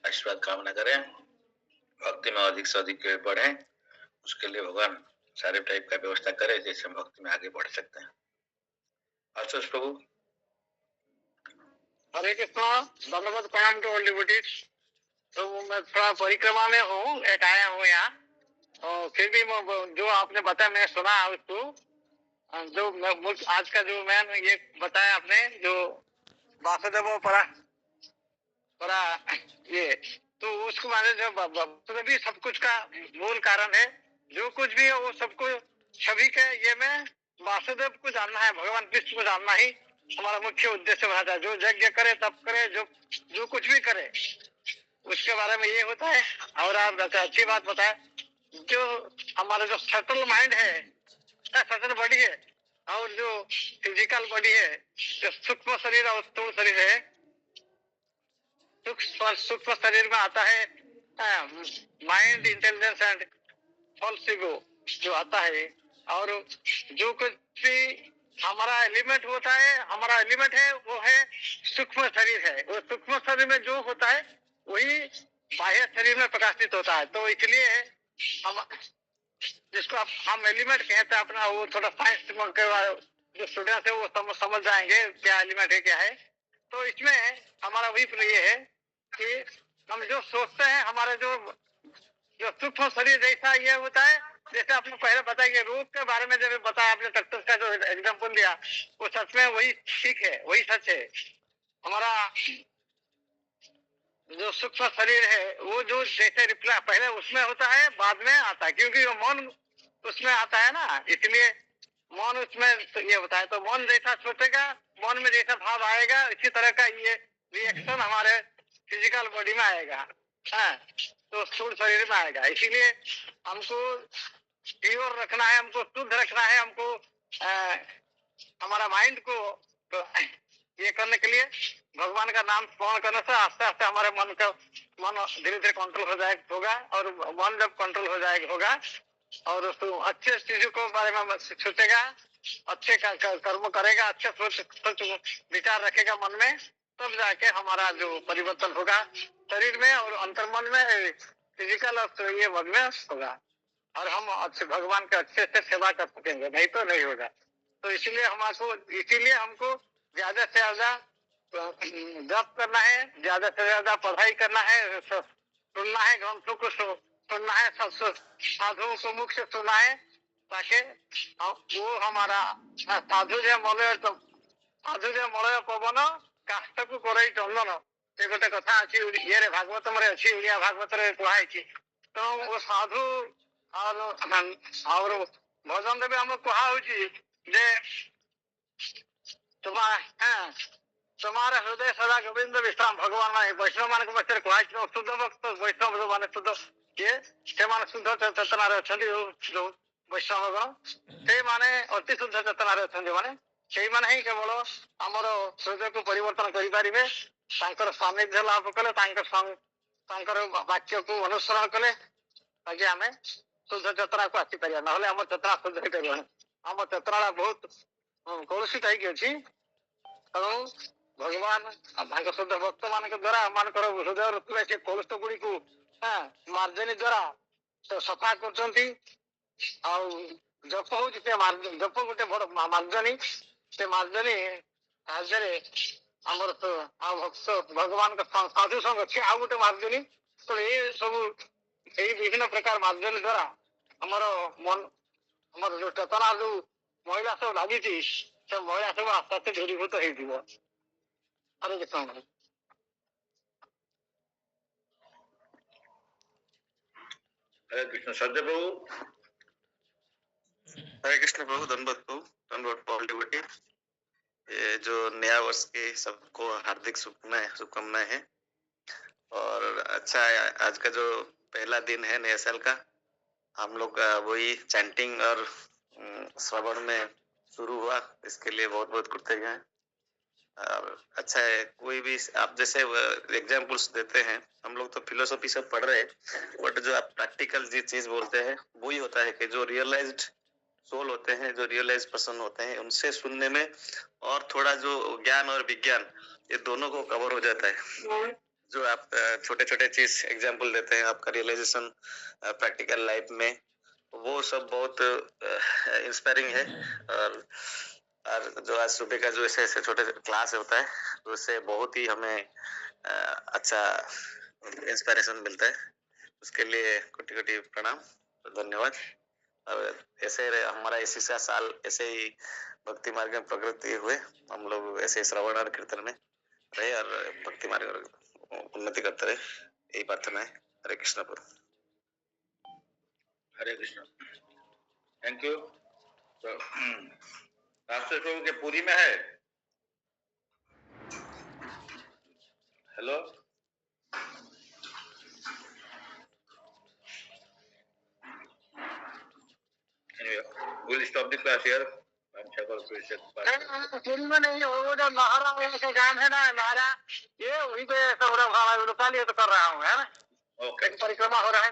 आशीर्वाद कामना करें, भक्ति में अधिक से अधिक बढ़े, उसके लिए भगवान सारे टाइप का व्यवस्था करे जैसे हम भक्ति में आगे बढ़ सकते हैं। आशीष प्रभु। हरे कृष्णा, धन्यवाद प्रणाम टू ऑल डिवोटीज। तो मैं थोड़ा परिक्रमा में हूँ, एक आया हूँ यहाँ, और फिर भी जो आपने बताया मैं सुना उसको, जो आज का जो मैं ये बताया आपने, जो वासुदेव परा ये, तो उसको माने जो वासुदेव भी सब कुछ का मूल कारण है, जो कुछ भी है वो सबको सभी के ये में वासुदेव को जानना है, भगवान कृष्ण को जानना ही हमारा मुख्य उद्देश्य बना था। जो यज्ञ करे तप करे, जो कुछ भी करे उसके बारे में ये होता है। और आप अच्छी बात बताए, जो हमारा जो सटल माइंड है, सटल बॉडी है, और जो फिजिकल बॉडी है, जो सूक्ष्म शरीर और स्थूल शरीर है, सूक्ष्म शरीर में आता है mind, intelligence and false ego जो आता है, और जो कुछ भी हमारा एलिमेंट होता है, हमारा एलिमेंट है वो है सूक्ष्म शरीर है। वो सूक्ष्म शरीर में जो होता है वही बाह्य शरीर में प्रकाशित होता है। तो इसलिए हम जिसको हम एलिमेंट कहते हैं अपना, वो थोड़ा साइंस के जो स्टूडेंट है वो समझ जाएंगे क्या एलिमेंट है क्या है। तो इसमें हमारा वही ये है कि हम जो सोचते हैं, हमारे जो सूक्ष्म शरीर जैसा ये होता है, जैसे आपने पहले बताया रोग के बारे में जब बताया आपने, डॉक्टर का जो एग्जाम्पल दिया वो सच में वही ठीक है, वही सच है। हमारा जो सूक्ष्म शरीर है वो जो जैसे रिप्लाई पहले उसमें होता है, बाद में आता है, क्योंकि वो मन उसमें आता है ना, इसलिए मन उसमें तो ये होता है। तो मन जैसा सोचेगा, मन में जैसा भाव आएगा, इसी तरह का ये रिएक्शन हमारे फिजिकल बॉडी में आएगा, हाँ, तो स्थूल शरीर में आएगा। इसीलिए हमको प्योर रखना है, हमको शुद्ध रखना है, हमको हमारा माइंड को तो ये करने के लिए भगवान का नाम स्मरण करने से आस्ते आस्ते हमारे मन धीरे धीरे कंट्रोल हो जाएगा होगा, और मन जब कंट्रोल हो जाएगा होगा और अच्छे चीजों को बारे में सोचेगा, अच्छे कर्म करेगा, अच्छे सोच विचार रखेगा मन में, तब जाके हमारा जो परिवर्तन होगा शरीर में और अंतर्मन में, फिजिकल और ये मन में होगा, और हम अच्छे भगवान के अच्छे से सेवा कर सकेंगे, नहीं तो नहीं होगा। तो इसीलिए हमको ज्यादा से ज्यादा जप करना है, ज्यादा से ज्यादा पढ़ाई करना है, सुनना है, ग्रंथों को सुनना है, साधुओं को मुख से सुनना है, ताकि वो हमारा साधु जे मलय पवन काष्ठକୁ कोरई चंदन, ये गोटे कथा अच्छी ये भागवत में अच्छी, ओडिया भागवत रे कहाई। तो वो साधु और भजन भी हमको कहा जे तुम्हारे हृदय सदा गोविंद विश्राम भगवान वैष्णव मान मध्य कहाई, शुद्ध भक्त वैष्णव जो मान शुद्ध किए से मान शुद्ध चेतना अच्छा जो वैष्णवगण से माने अति शुद्ध चेतना माने से माने ही केवल आमर हृदय को परिवर्तन करें, सानिध्य लाभ कले, वाक्य को अनुसरण कले, ताकि आम शुद्ध चेतना को आसीपर, ना आम चेतना शुद्ध हो, आम चेतना बहुत कलुषित होगी। तेणु भगवान शुद्ध भक्त मान द्वारा आम हृदय रुआ से कलुष गुड़ी को मार्जनी द्वारा सफा कर जप हो जप गोटे बड़ मार्जनी, से मार्जनी साहाଯ୍य आमर भक्त भगवान का साधु संग अच्छे आउ गोटे मार्जनी। तो ये सब यही विभिन्न प्रकार मार्जनी द्वारा आमर मन आमर जो चेतना जो महिला सब लगी से महिला सब आस्ते आस्ते दूरीभूत हो। हरे कृष्ण। हरे कृष्ण। सत्य प्रभु। हरे कृष्ण प्रभु, धन्यवाद ऑल डिवोटी। ये जो नया वर्ष के सबको हार्दिक शुभकामनाएं हैं, और अच्छा है आज का जो पहला दिन है नए साल का, हम लोग का वही चैंटिंग और श्रवण में शुरू हुआ, इसके लिए बहुत बहुत कृतज्ञ हैं। अच्छा है, कोई भी आप जैसे एग्जाम्पल्स देते हैं, हम लोग तो फिलोसॉफी सब पढ़ रहे हैं, बट जो आप प्रैक्टिकल जी चीज बोलते हैं वही होता है कि जो रियलाइज्ड सोल होते हैं, जो रियलाइज पर्सन होते हैं, उनसे सुनने में और थोड़ा जो ज्ञान और विज्ञान ये दोनों को कवर हो जाता है। जो आप छोटे छोटे चीज एग्जाम्पल देते हैं आपका रियलाइजेशन प्रैक्टिकल लाइफ में, वो सब बहुत इंस्पायरिंग है। और जो आज सुबह का जो ऐसे ऐसे छोटे क्लास होता है, उससे बहुत ही हमें अच्छा इंस्पिरेशन मिलता है। उसके लिए कोटि कोटि प्रणाम, धन्यवाद। और ऐसे हमारा इसी सा साल ऐसे ही भक्ति मार्ग में प्रगति हुए, हम लोग ऐसे श्रवण और कीर्तन में रहे और भक्ति मार्ग में उन्नति करते रहे, यही प्रार्थना है। हरे कृष्ण प्रभु। हरे कृष्ण, थैंक यू। तो राष्ट्र प्रभु के पूरी में है। Hello, we'll stop the class here. पूरी में नहीं, वो जो नाहरा का गान है ना, नाहरा, ये वहीं पे हो रहा है, लोकल ये तो कर रहा हूँ, है ना। ओके, परिक्रमा हो रहा है।